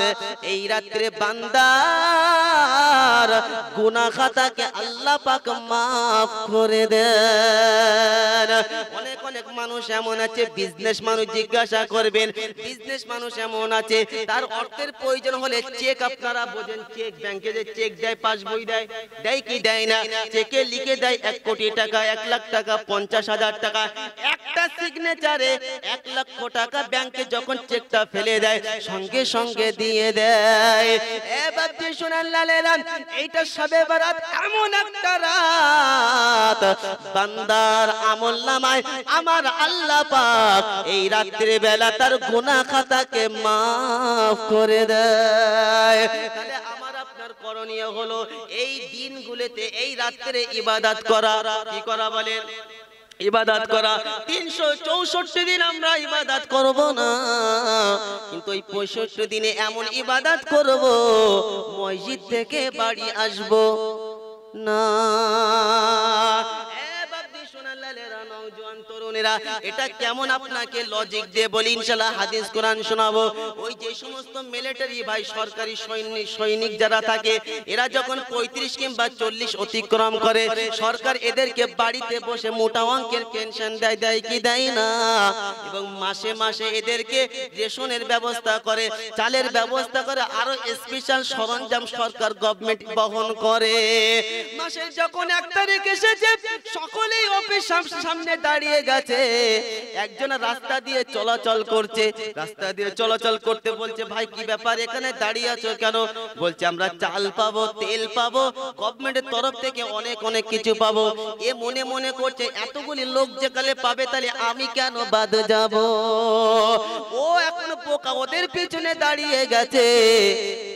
এই রাত্রে বান্দার গুনাহ খাতাকে আল্লাহ পাক maaf করে দেন। অনেক অনেক মানুষ এমন আছে, বিজনেস মানুষ জিজ্ঞাসা করবেন, বিজনেস মানুষ এমন আছে তার অর্থের প্রয়োজন হলে চেক, আপনারা বোঝেন চেক, ব্যাংকে যে চেক দেয় পাসবই দেয়, দেয় কি দেয় না? চেকে লিখে দেয় 1 কোটি টাকা, 1 লাখ টাকা, 50,000 টাকা, একটা সিগনেচারে 1 লক্ষ টাকা ব্যাংকে যখন চেকটা ফেলে দেয় সঙ্গে সঙ্গে দিয়ে দেয়। এ বাপজি শুনেন লালেরা, এইটা শবে বরাত এমন একটা রাত বান্দার আমলনামায় আমার আল্লাহ পাক এই রাত্রে বেলা তার গুনাহ খাতাকে maaf করে দেয়। তাহলে আমার আপনার করণীয় হলো এই দিনগুলোতে এই রাত্রে ইবাদত করা। কি করা বলেন? ইবাদত করা। 364 দিন আমরা ইবাদত করব না, কিন্তু এই 65 দিনে এমন ইবাদত করব মসজিদ থেকে বাড়ি আসব না। এটা কেমন আপনাকে লজিক দিয়ে বলি, ইনশাআল্লাহ হাদিস কোরআন শোনাবো। ওই যে সমস্ত মিলিটারি ভাই, সরকারি সৈনিক যারা থাকে, এরা যখন 35 কিংবা 40 অতিক্রম করে সরকার এদেরকে বাড়িতে বসে মোটা অঙ্কের পেনশন দেয়, দেয় কি দেয় না? এবং মাসে মাসে এদেরকে রেশনের ব্যবস্থা করে, চালের ব্যবস্থা করে, আরো স্পেশাল সরঞ্জাম সরকার গভর্নমেন্ট বহন করে। মাসে যখন 1 তারিখ এসেছে সকলেই অফিস সামনে দাঁড়িয়ে গেছে, একজন রাস্তা দিয়ে চলাচল করছে, রাস্তা দিয়ে চলাচল করতে বলছে, ভাই কি ব্যাপার এখানে দাঁড়িয়ে আছো কেন? বলছে আমরা চাল পাবো, তেল পাবো, গভর্নমেন্টের তরফ থেকে অনেক অনেক কিছু পাবো। এ মনে মনে করছে এতগুলি লোক যেখানে পাবে তাহলে আমি কেন বাদ যাব? ও এখন পোকা ওদের পিছনে দাঁড়িয়ে গেছে।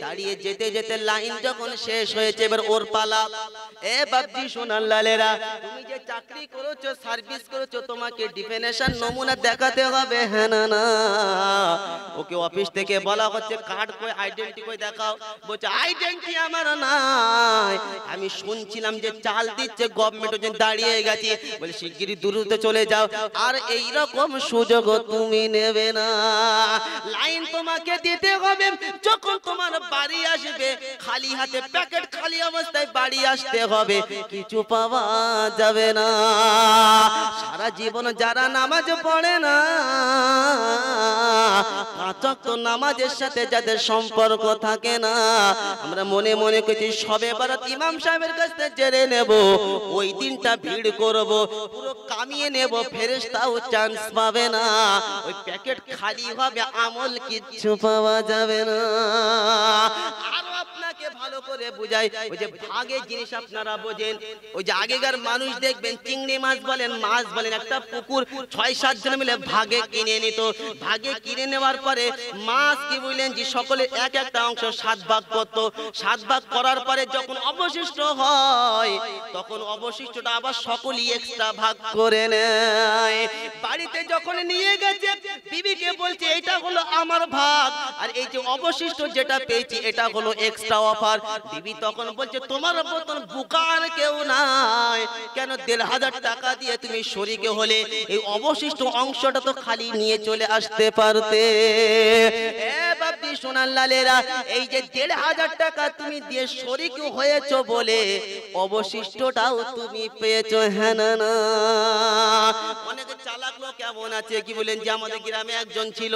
দাঁড়িয়ে যেতে যেতে লাইন যখন শেষ হয়েছে, এবার ওর পালা। এ বাপজি শোনান লালেরা, তুমি যে চাকরি করেছো, সার্ভিস করেছো, তোমাকে ডিফিনেশন নমুনা দেখাতে হবে, হ্যাঁ না না? ওকে অফিস থেকে বলা হচ্ছে কার্ড কই, আইডেন্টি কই দেখাও। বলছে আইডেন্টি আমার নাই, আমি শুনছিলাম যে চাল দিচ্ছে গভর্নমেন্ট, ওখানে দাঁড়িয়ে গেছি। বলে শিগগিরই দ্রুত চলে যাও, আর এই রকম সুযোগ তুমি নেবে না। লাইন তোমাকে দিতে হবে, যখন তোমার বাড়ি আসবে খালি হাতে, প্যাকেট খালি অবস্থায় বাড়ি আসতে হবে, কিছু পাওয়া যাবে না। সারা জীবন যারা নামাজ পড়ে না, 5 ওয়াক্ত নামাজের সাথে যাদের সম্পর্ক থাকে না, আমরা মনে মনে করছি শবে বরাত ইমাম সাহেবের কাছ থেকে জেনে নেব, ওই দিনটা ভিড় করব, পুরো কামিয়ে নেব, ফেরেশতাও চান্স পাবে না, ওই প্যাকেট খালি হবে, আমল কিচ্ছু পাওয়া যাবে না। আরো আপনাকে ভালো করে বুঝাই, ওই যে ভাগে জিনিস আপনারা বোঝেন, ওই যে আগেকার মানুষ দেখবেন চিংড়ি মাছ বলেন, মাছ বলেন, একটা পুকুর 6-7 জন মিলে ভাগে কিনে নিত। ভাগে কিনে নেওয়ার পরে মাছ কি বললেন যে সকলে এক একটা অংশ 7 ভাগ করত। 7 ভাগ করার পরে যখন অবশিষ্ট হয়, তখন অবশিষ্টটা আবার সকলেই এক্সট্রা ভাগ করে নেয়। বাড়িতে যখন নিয়ে গেছে বিবিকে বলছে এটা হলো আমার ভাগ, আর এই যে অবশিষ্ট যেটা পেয়েছি এটা হলো এক্সট্রা অফার। বিবি তখন বলছে তোমার মতন বুকার কেউ নাই, কেন 1,500 টাকা দিয়ে তুমি শরীকে হলে এই অবশিষ্ট অংশটা তো খালি নিয়ে চলে আসতে পারতে। এ বাপজি সোনার লালেরা, এই যে 1,500 টাকা তুমি দিয়ে শরীক হয়েছো বলে অবশিষ্টটাও তুমি পেয়েছো, হ্যাঁ না না? অনেক চালাক লোক কেমন আছে কি বলেন যে আমাদের গ্রামে একজন ছিল,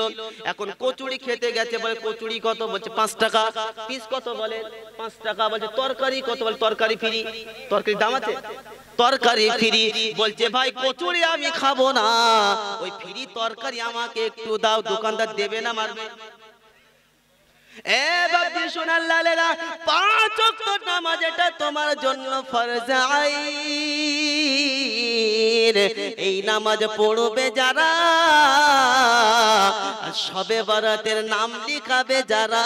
এখন কচুরি খেতে গেছে, বলে কচুরি কত? বলছে 5 টাকা পিস। কত বলে? 5 টাকা। বলছে তরকারি কত? বলে তরকারি ফ্রি। তরকারি দাম আছে? তরকারি ফ্রি। বলছে ভাই কচুরি আমি খাবো না, ওই ফ্রি তরকারি আমাকে একটু দাও। দোকানদার দেবে না মারবে? এ বাপজি সোনার লালেরা, 5 ওয়াক্ত নামাজ এটা তোমার জন্য ফরজ আইন। এই নামাজ পড়বে যারা, শবে বরাতের নাম লিখাবে যারা,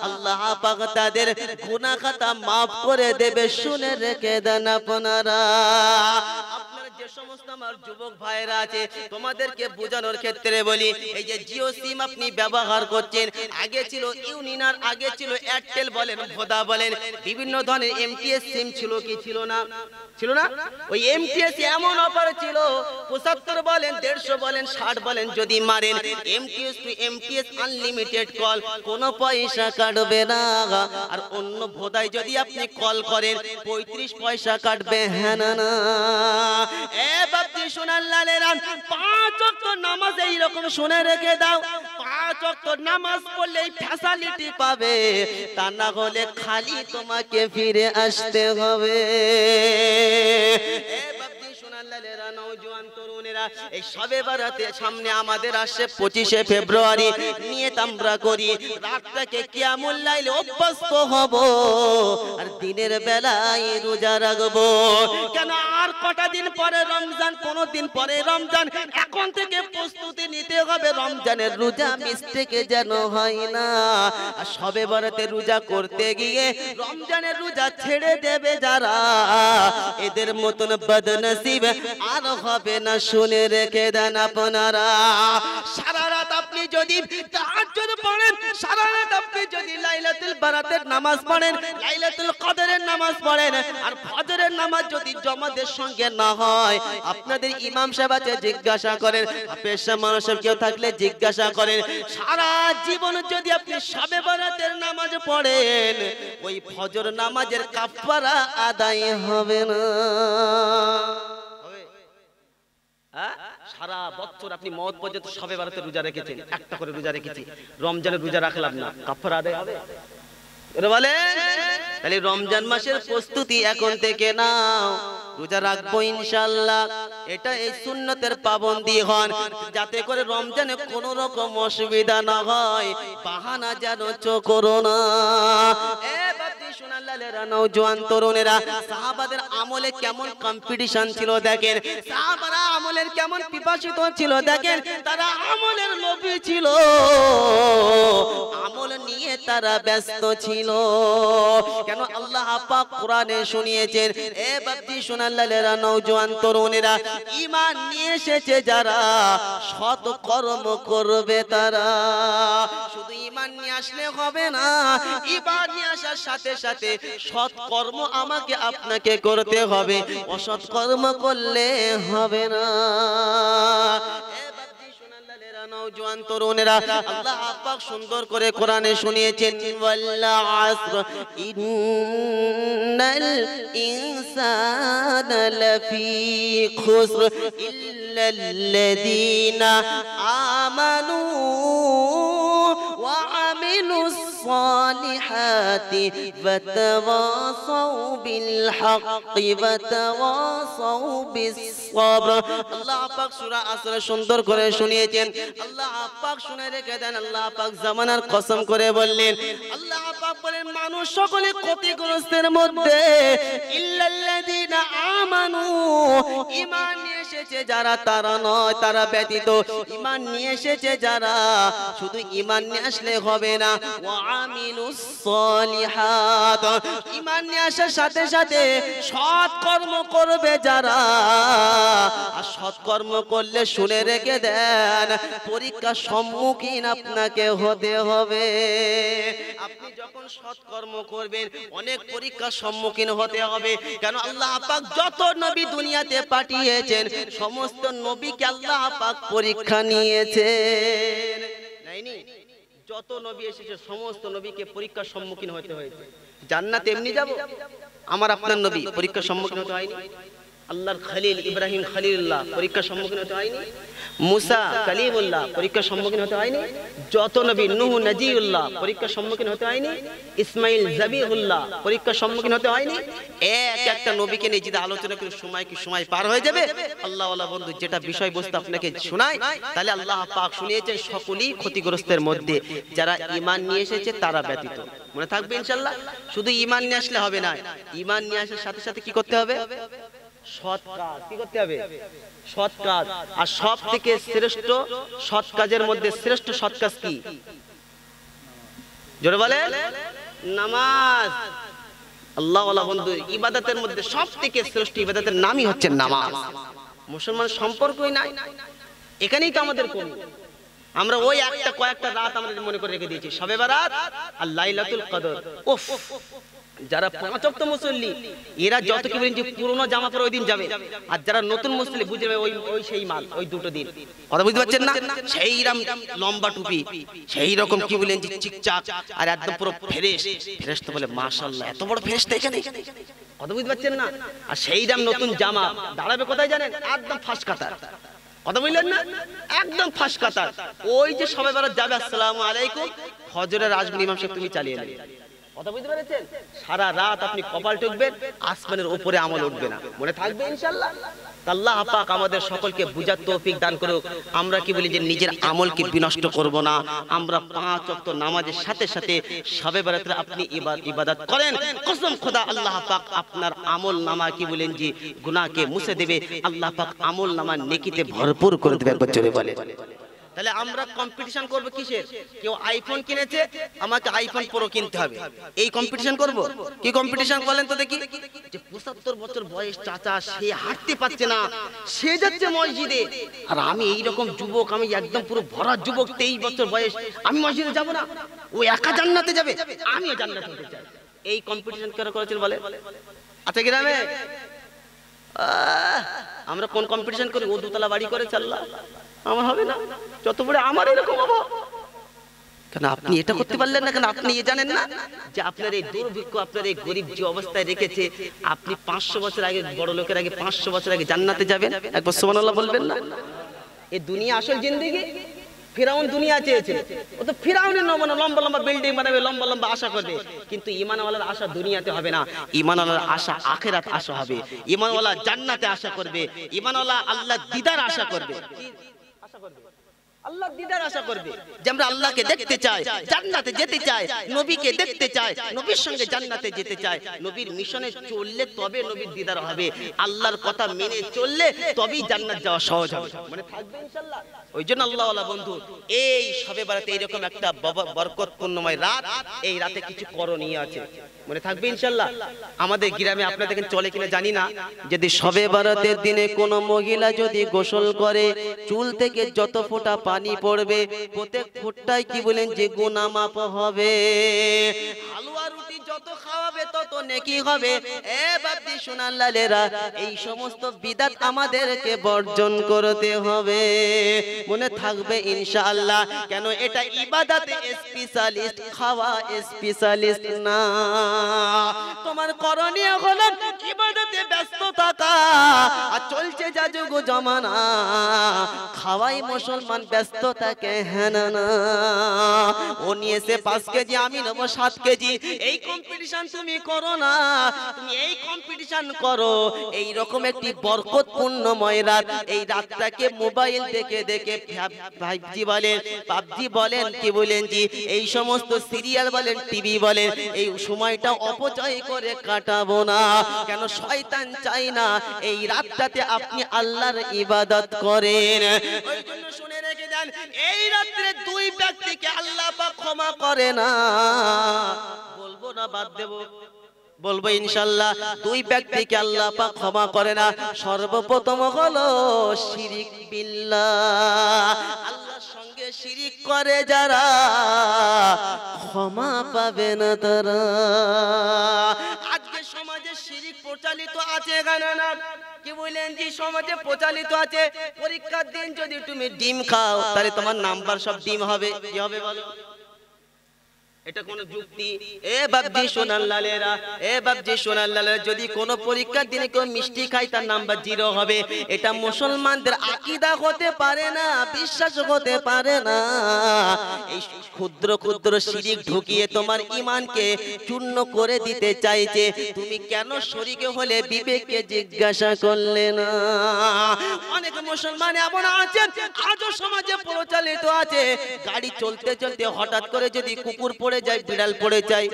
আল্লাহ পাক তাদের গুনাহ খাতা maaf করে দেবে। শুনে রেখে দেন আপনারা। আপনার যে সমস্ত আমার যুবক ভাইরা আছে তোমাদেরকে বোঝানোর ক্ষেত্রে বলি, এই যে জিও সিম আপনি ব্যবহার করছেন, আগে ছিল ইউনিনার, আগে ছিল এয়ারটেল বলেন, ভোদা বলেন, বিভিন্ন ধরনের এমটিএস সিম ছিল কি ছিল না? ছিল না? ওই এমটিএস এমন অফার ছিল 75 বলেন, 150 বলেন, 60 বলেন যদি মারেন, MTS to MTS unlimited call, কোনো পয়সা কাটবে না। আর অন্য ভোদায় যদি আপনি কল করেন 35 পয়সা কাটবে। হ্যাঁ না না? এ বাপজি সোনার লালেরা, 5 ওয়াক্ত নামাজ এইরকম শুনে রেখে দাও, 5 ওয়াক্ত নামাজ পড়লেই ফ্যাসিলিটি পাবে, তা না হলে খালি তোমাকে ফিরে আসতে হবে। এ বাপজি সোনার লালেরা, নওজোয়ান তরুণেরা, এই শবে বারাতে সামনে আমাদের আসছে 25শে ফেব্রুয়ারি, নিয়ত আমরা করি রাতটাকে কিয়ামুল লাইলে অভ্যস্ত হব আর দিনের বেলায় রোজা রাখবো। কেন আর কটা দিন পরে রমজান, 15 দিন পরে রমজান, এখন থেকে প্রস্তুতি নিতে হবে, রমজানের রোজা মিস্টেকে যেন হয় না। আর শবে বারাতে রোজা করতে গিয়ে রমজানের রোজা ছেড়ে দেবে যারা, এদের মতন বদনসিব আর হবে না, শুনে রেখে দেন আপনারা। সারা রাত আপনি যদি তাহাজ্জুদ পড়েন, সারা রাত আপনি যদি লাইলাতুল বারাতের নামাজ পড়েন, লাইলাতুল কদরের নামাজ পড়েন, আর ফজরের নামাজ যদি জামাতের সঙ্গে না হয়, আপনাদের ইমাম সাহেব আছে জিজ্ঞাসা করেন, পেশা মানুষের কেউ থাকলে জিজ্ঞাসা করেন, সারা জীবন যদি আপনি শবে বারাতের নামাজ পড়েন, ওই ফজর নামাজের কাফারা আদায় হবে না। সারা বছর আপনি মওত পর্যন্ত শবে বারাতে রোজা রেখেছেন, একটা করে রোজা রেখেছি, রমজানের রোজা রাখলাম না, কাফারা আদায় হবে? এরা বলেন, তাহলে রমজান মাসের প্রস্তুতি এখন থেকে নাও, রোজা রাখবো ইনশাআল্লাহ। এটা এই সুন্নতের পাবন্দি হন, যাতে করে রমজানে কোনো রকম অসুবিধা না হয়, বাহানা যেন করো না। এ বাতি সোনার লালেরা, নওজোয়ান তরুণেরা, সাহাবাদের আমলে কেমন কম্পিটিশন ছিল দেখেন, সাহাবারা আমলের কেমন পিপাসিত ছিল দেখেন, তারা আমলের লোভী ছিল, আমল নিয়ে তারা ব্যস্ত ছিল। কেন আল্লাহ পাক কোরআনে শুনিয়েছেন, এ বাতি সোনার লালেরা, নওজোয়ান তরুণেরা, ঈমান নিয়ে এসেছে যারা, সৎ কর্ম করবে তারা। শুধু ঈমান নিয়ে আসলে হবে না, ঈমান নিয়ে আসার সাথে সাথে সৎ কর্ম আমাকে আপনাকে করতে হবে, অসৎ কর্ম করলে হবে না। নওজোয়ান তরুণেরা, আল্লাহ পাক সুন্দর করে কোরআনে শুনিয়েছেন, ওয়াল আসর ইন্নাল ইনসানা লাফি খুসর ইল্লাল্লাযীনা আমানু ওয়া আমিলুস সালিহাতি ওয়া তাওয়াসাউ বিল হাক্কি ওয়া তাওয়াসাউ বিস সাবর। আল্লাহ পাক সূরা আসরে সুন্দর করে শুনিয়েছেন, আল্লাহ পাক শুনে রেখে দেন, আল্লাহ পাক জামানার কসম করে বললেন, আল্লাহ পাক বলেন মানুষ সকলে ক্ষতিগ্রস্তের মধ্যে, ইল্লাল্লাযীনা আমানু, ঈমান নিয়ে এসেছে যারা তারা নয়, তারা ব্যতীত, ঈমান নিয়ে এসেছে যারা, শুধু ঈমান নিয়ে আসলে হবে না, ওয়া আমিলুস সালিহাত, ঈমান নিয়ে আসার সাথে সাথে সৎ কর্ম করবে যারা, আর সৎ কর্ম করলে শুনে রেখে দেন পরীক্ষার সম্মুখীন আপনাকে হতে হবে। আপনি যখন সৎ কর্ম করবেন অনেক পরীক্ষার সম্মুখীন হতে হবে। কেন আল্লাহ পাক যত নবী দুনিয়াতে পাঠিয়েছেন সমস্ত নবীকে আল্লাহ পাক পরীক্ষা নিয়েছেন, নাইনি? যত নবী এসেছে সমস্ত নবীকে পরীক্ষার সম্মুখীন হতে হয়েছে। জান্নাতে এমনি যাব? আমার আপনার নবী পরীক্ষার সম্মুখীন হতে হয়নি? আল্লাহর খলিল ইব্রাহিম খলিলুল্লাহ পরীক্ষার সম্মুখীন হতে হয়নি? মুসা কালিমুল্লাহ পরীক্ষার সম্মুখীন হতে হয়নি? যত নবী, নূহ নজিউল্লাহ পরীক্ষার সম্মুখীন হতে হয়নি? ইসমাইল জবিহুল্লাহ পরীক্ষার সম্মুখীন হতে হয়নি? এক একটা নবীকে নিয়ে যদি আলোচনা করে সময় কি সময় পার হয়ে যাবে। আল্লাহ ওয়ালা বন্ধু, যেটা বিষয়বস্তু আপনাকে শোনায়, তাহলে আল্লাহ পাক শুনিয়েছেন সকলেই ক্ষতিগ্রস্তের মধ্যে, যারা ঈমান নিয়ে এসেছে তারা ব্যতীত। মনে থাকবে ইনশাআল্লাহ। শুধু ঈমান নিয়ে আসলে হবে না, ঈমান নিয়ে আসার সাথে সাথে কি করতে হবে? সৎ কাজ। কি করতে হবে? সৎ কাজ। আর সব থেকে শ্রেষ্ঠ সৎ কাজের মধ্যে শ্রেষ্ঠ সৎ কাজ কি? জোরে বলেন। নামাজ। আল্লাহ ওয়ালা বন্ধু, ইবাদতের মধ্যে সব থেকে শ্রেষ্ঠ ইবাদতের নামই হচ্ছে নামাজ। মুসলমান সম্পর্কই নাই। এখানেই তো আমাদের কমি। আমরা ওই একটা কয়েকটা রাত আমরা মনে করে রেখে দিয়েছি, শবে বারাত আর লাইলাতুল কদর। উফ, যারা পাঁচ ওয়াক্ত মুসল্লি এরা যত কি বলেন যে পুরনো জামা পরে ওই দিন যাবে, আর যারা নতুন মুসল্লি বুঝবে ওই সেই মাল ওই দুটো দিন। কথা বুঝতে পারছেন না? সেইরকম লম্বা টুপি, সেই রকম কি বলেন যে চিকচাক, আর একদম পুরো ফ্রেশ। ফ্রেশ তো বলে মাশাআল্লাহ, এত বড় ফ্রেশ তো এখানে। কথা বুঝতে পারছেন না? আর সেইরকম নতুন জামা দাঁড়াবে কোথায় জানেন? একদম ফাঁস কাতার। কথা বললেন না? একদম ফাঁস কাতার। ওই যে শবে বারাত যাবে, আসসালামু আলাইকুম, ফজরের আজমিন ইমাম সাহেব তুমি চালিয়ে নেবে। কথা বুঝতে পেরেছেন? সারা রাত আপনি কপাল টুকবেন, আসমানের উপরে আমল উঠবে না। মনে থাকবে ইনশাআল্লাহ। আল্লাহ পাক আমাদের সকলকে বুঝার তৌফিক দান করুক। আমরা কি বলি যে নিজের আমলকে বিনষ্ট করব না। আমরা পাঁচ ওয়াক্ত নামাজের সাথে সাথে শবে বারাতে আপনি ইবাদত করেন, কসম খোদা আল্লাহ পাক আপনার আমল নামা কি বলেন যে গুনাহকে মুছে দেবে। আল্লাহ পাক আমল নামা নেকিতে ভরপুর করে দেবে। একবার জোরে বলে। তাহলে আমরা কম্পিটিশন করব কিসের? কেউ আইফোন কিনেছে, আমাকে আইফোন প্রো কিনতে হবে, এই কম্পিটিশন করব? কি কম্পিটিশন বলেন তো দেখি? যে 75 বছর বয়স চাচা, সে হাঁটতে পারছে না, সে যাচ্ছে মসজিদে, আর আমি এই রকম যুবক, আমি একদম পুরো ভরা যুবক, 23 বছর বয়স, আমি মসজিদে যাব না? ও একা জান্নাতে যাবে, আমিও জান্নাতে যেতে চাই। এই কম্পিটিশন কেন করেছেন বলে? আচ্ছা গ্রামে আমরা কোন কম্পিটিশন করি? ও দুতলা বাড়ি করেছে, আল্লাহ আমার হবে না, যত বড় আমার এরকম হবো কেন? আপনি এটা করতে পারলেন না কেন? আপনি এ জানেন না যে আপনার এই দুর্ভিক্ষ, আপনার এই গরিব যে অবস্থায় রেখেছে, আপনি 500 বছর আগে, বড় লোকের আগে 500 বছর আগে জান্নাতে যাবেন? একবার সুবহানাল্লাহ বলবেন না? এই দুনিয়া আসল জিন্দেগি। ফিরাউন দুনিয়া চেয়েছিল, ও তো ফিরাউনের লম্বা লম্বা বিল্ডিং বানাবে, লম্বা লম্বা আশা করবে, কিন্তু ঈমানওয়ালার আশা দুনিয়াতে হবে না, ঈমানওয়ালার আশা আখিরাত আশা হবে। ঈমানওয়ালা জান্নাতে আশা করবে, ঈমানওয়ালা আল্লাহ দিদার আশা করবে। আল্লাহ দিদার আশা করবে, যে আমরা আল্লাহকে দেখতে চাই, জান্নাতে যেতে চাই, নবীকে দেখতে চাই, নবীর সঙ্গে জান্নাতে যেতে চাই। নবীর মিশনে চললে তবে নবীর দিদার হবে, আল্লাহর কথা মেনে চললে তবেই জান্নাত যাওয়া সহজ হবে। মানে থাকবে ইনশাআল্লাহ। ওই জন্য আল্লাহওয়ালা বন্ধু, এই শবে বারাতে এইরকম একটা বরকতপূর্ণময় রাত, এই রাতে কিছু করণীয় আছে, মনে থাকবে ইনশাআল্লাহ। আমাদের গ্রামে আপনাদের চলে কিনা জানি না, যদি শবে বারাতের দিনে কোনো মহিলা যদি গোসল করে, চুল থেকে যত ফোঁটা পানি পড়বে, প্রত্যেক ফোঁটায় কি বলেন যে গুনাহ মাফ হবে। হালুয়া রুটি যত খাওয়াবে তত নেকি হবে। এ বাপজি সোনার লালেরা, এই সমস্ত বিদআত আমাদেরকে বর্জন করতে হবে, মনে থাকবে ইনশাআল্লাহ। কেন? এটা ইবাদতে স্পেশালিস্ট, খাওয়া স্পেশালিস্ট না। তোমার করণীয় হলো ইবাদতে ব্যস্ত থাকা। আর চলছে যা যুগ জামানা, খাওয়াই মুসলমান ব্যস্ত থাকে, হ্যাঁ না? ও নিয়েছে 5 কেজি, আমি নেবো 7 কেজি। এই কম্পিটিশন তুমি করো না, তুমি এই কম্পিটিশন করো এই রকম একটি বরকতপূর্ণময় রাত। এই রাতটাকে মোবাইল দেখে দেখে 5G বলেন, PUBG বলেন, কি বলেন জি, এই সমস্ত সিরিয়াল বলেন, টিভি বলেন, এই সময়টা অপচয় করে কাটাবো না। কেন? শয়তান চায় না এই রাতটাতে আপনি আল্লাহর ইবাদত করেন। ওই জন্য শুনে রেখে দেন, এই রাত্রে 2 ব্যক্তিকে আল্লাহ পাক ক্ষমা করে না। বলবো না বাদ দেব? বলবো ইনশাআল্লাহ। 2 ব্যক্তিকে আল্লাহ পাক ক্ষমা করে না। সর্বপ্রথম হলো শিরিক বিল্লাহ, আল্লাহর সঙ্গে শিরিক করে যারা, ক্ষমা পাবে না তারা। আজকে সমাজে শিরিক প্রচলিত আছে, এখানে না কি বলেন জি, সমাজে প্রচলিত আছে। পরীক্ষার দিন যদি তুমি ডিম খাও, তাহলে তোমার নাম্বার সব ডিম হবে। কি হবে বলো? এটা কোন যুক্তি? এ বাপজি সোনার লালেরা, এ বাপজি সোনার লালেরা, যদি কোন পরীক্ষার দিনে কেউ মিষ্টি খায় তার নাম্বার 0 হবে। এটা মুসলমানদের আকীদা হতে পারে না, বিশ্বাস হতে পারে না। এই ক্ষুদ্র ক্ষুদ্র শিরিক ঢুকিয়ে তোমার ঈমানকে চূর্ণ করে দিতে চাইছে। তুমি কেন শরীক হলে বিবেককে জিজ্ঞাসা করলে না? অনেক মুসলমান এমন আছেন, আজও সমাজে প্রচলিত আছে, গাড়ি চলতে চলতে হঠাৎ করে যদি কুকুর পড়ে যায়, বিড়াল পড়ে যায়,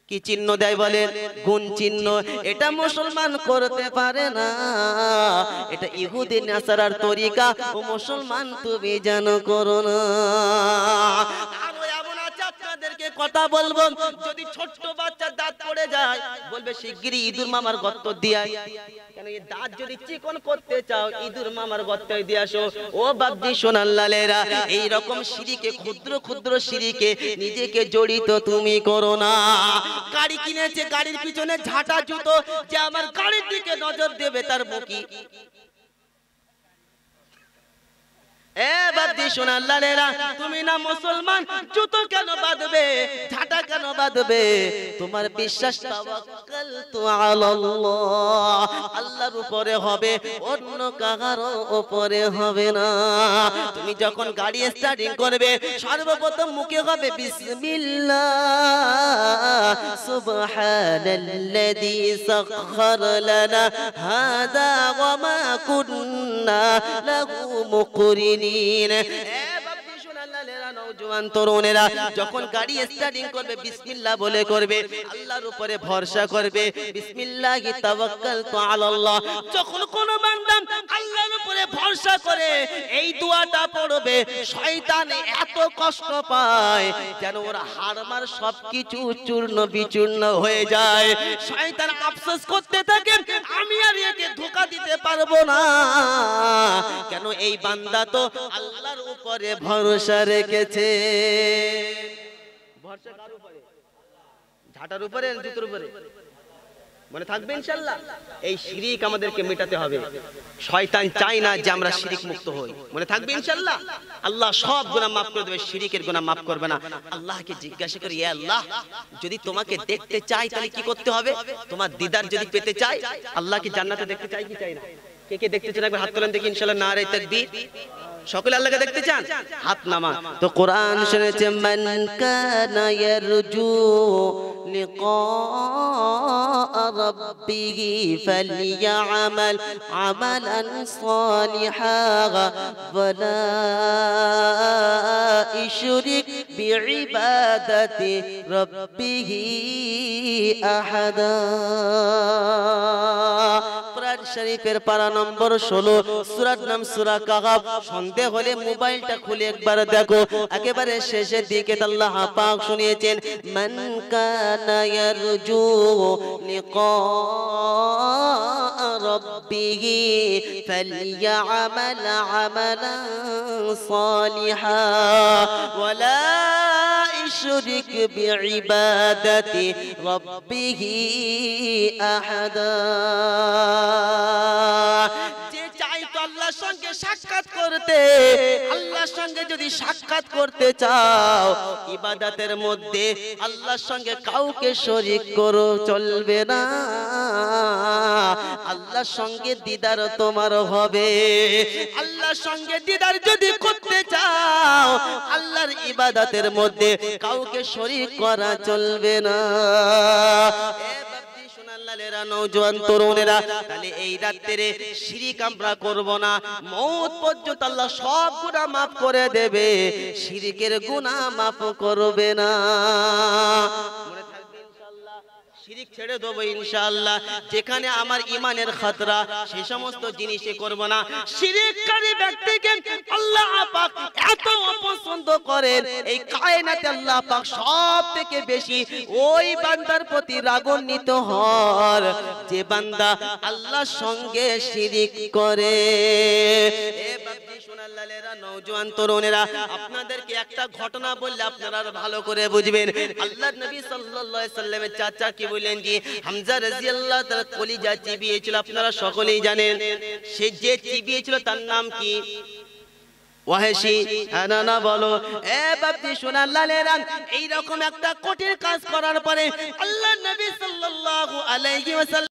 কি চিহ্ন দেয় বলেন? গুণ চিহ্ন। এটা মুসলমান করতে পারে না, এটা ইহুদি নাসারার তরিকা। ও মুসলমান তুমি জানো করো না। আপনাদেরকে কথা বলবো, যদি ছোট্ট বাচ্চার দাঁত পড়ে যায় বলবে শিগগিরই ইঁদুর মামার গর্ত দিয়ে আয়। কেন এই দাঁত যদি চিকন করতে চাও ইঁদুর মামার গর্তে দিয়ে আসো। ও বাপজি সোনার লালেরা, এই রকম শিরিকে, ক্ষুদ্র ক্ষুদ্র শিরিকে নিজেকে জড়িত তুমি করো না। গাড়ি কিনেছে, গাড়ির পিছনে ঝাঁটা জুতো, যে আমার গাড়ির দিকে নজর দেবে তার মুখি। এ বাপজি সোনার লালেরা, তুমি না মুসলমান, জুতো কেন বাঁধবে, ঝাঁটা কেন বাঁধবে? তোমার বিশ্বাস তাওয়াক্কালতু আলাল্লাহ, আল্লাহর উপরে হবে, অন্য কারো উপরে হবে না। তুমি যখন গাড়ি স্টার্টিং করবে সর্বপ্রথম মুখে হবে বিসমিল্লাহ, সুবহানাল্লাযী সাখখারা লানা হাযা ওয়া মা কুন্না লাহু মুকরিনিন। নওজোয়ান তরুণেরা যখন গাড়ি স্টার্টিং করবে বিসমিল্লাহ বলে করবে, আল্লাহর উপরে ভরসা করবে, বিসমিল্লাহি তাওয়াক্কালতু আলাল্লাহ। যখন কোন বান্দা আল্লাহর উপরে ভরসা করে এই দোয়াটা পড়বে, শয়তান এত কষ্ট পায় যেন ওর হাড়মার সবকিছু চূর্ণ বিচূর্ণ হয়ে যায়। শয়তান আফসোস করতে থাকে, আমি আর একে ধোঁকা দিতে পারবো না, কেন এই বান্দা তো আল্লাহর উপরে ভরসা রেখেছে। ভরসা কার উপরে? ঝাঁটার উপরে, জুতোর উপরে? মনে থাকবে ইনশাআল্লাহ। এই শিরিক আমাদেরকে মেটাতে হবে। শয়তান চায় না যে আমরা শিরিক মুক্ত হই। মনে থাকবে ইনশাআল্লাহ। আল্লাহ সব গুনাহ maaf করে দেবে, শিরিকের গুনাহ maaf করবে না। আল্লাহকে জিজ্ঞাসা করি, ইয়া আল্লাহ, যদি তোমাকে দেখতে চাই তাহলে কি করতে হবে? তোমার দিদার যদি পেতে চাই, আল্লাহকে জান্নাতে দেখতে চাই কি চাই না? কে কে দেখতে চান একবার হাত তোলেন দেখি ইনশাআল্লাহ। নারে তাকবীর। সকলে আল্লাহকে দেখতে চান? হাত নামা। তো কোরআন শুনেছে, মান কানা ইয়ারজু লিকা রাব্বিহি ফালইয়ামাল আমালান সালিহান ওয়া লা ইশরিক বিইবাদাতি রাব্বিহি আহাদা। কোরআন শরীফের পারা নম্বর 16, সূরার নাম সূরা কাহাফ। সন্দেহ হলে মোবাইলটা খুলে একবার দেখো, একেবারে শেষের দিকে আল্লাহ পাক শুনিয়েছেন, মান কানা ইয়ারজু লিকা রাব্বিহি ফালইয়ামাল আমালান সালিহান ওয়া লা ইশরিক বিইবাদাতি রাব্বিহি আহাদা। যে চাই তো আল্লাহর সঙ্গে সাক্ষাৎ করতে, আল্লাহর সঙ্গে যদি সাক্ষাৎ করতে চাও, ইবাদতের মধ্যে আল্লাহর সঙ্গে কাউকে শরীক করো চলবে না। আল্লাহর সঙ্গে দিদার তোমার হবে। আল্লাহর সঙ্গে দিদার যদি করতে চাও, আল্লাহর ইবাদতের মধ্যে কাউকে শরীক করা চলবে না। নওজোয়ান তরুণেরা, তাহলে এই রাত্রে শিরিক আমরা করব না। মওত পর্যন্ত আল্লাহ সব গুনাহ maaf করে দেবে, শিরিকের গুনাহ maaf করবে না। মনে থাকবে ইনশাআল্লাহ। শিরিক ছেড়ে দেব ইনশাআল্লাহ। যেখানে আমার ঈমানের খতরা, সেই সমস্ত জিনিসে করব না। শিরিককারী ব্যক্তিকে আল্লাহ পাক এত অপছন্দ করেন, এই কায়নাতে আল্লাহ পাক সবথেকে বেশি ওই বান্দার প্রতি রাগান্বিত হন যে বান্দা আল্লাহর সঙ্গে শিরিক করে। এ বাপজি সোনার লালেরা, নওজোয়ান তরুণেরা, আপনাদেরকে একটা ঘটনা বললে আপনারা ভালো করে বুঝবেন। আল্লাহর নবী সাল্লাল্লাহু আলাইহি সাল্লামের চাচা কি বলেন যে হামজা রাদিয়াল্লাহু তাআলা কলিজা চিবিয়েছিল, আপনারা সকলেই জানেন। সে যে চিবিয়েছিল তার নাম কি? ওয়াহশী। না না বলো। এ বাপজি সোনার লালেরা, এইরকম একটা কঠিন কাজ করার পরে আল্লাহর নবী সাল্লাল্লাহু আলাইহি ওয়াসাল্লাম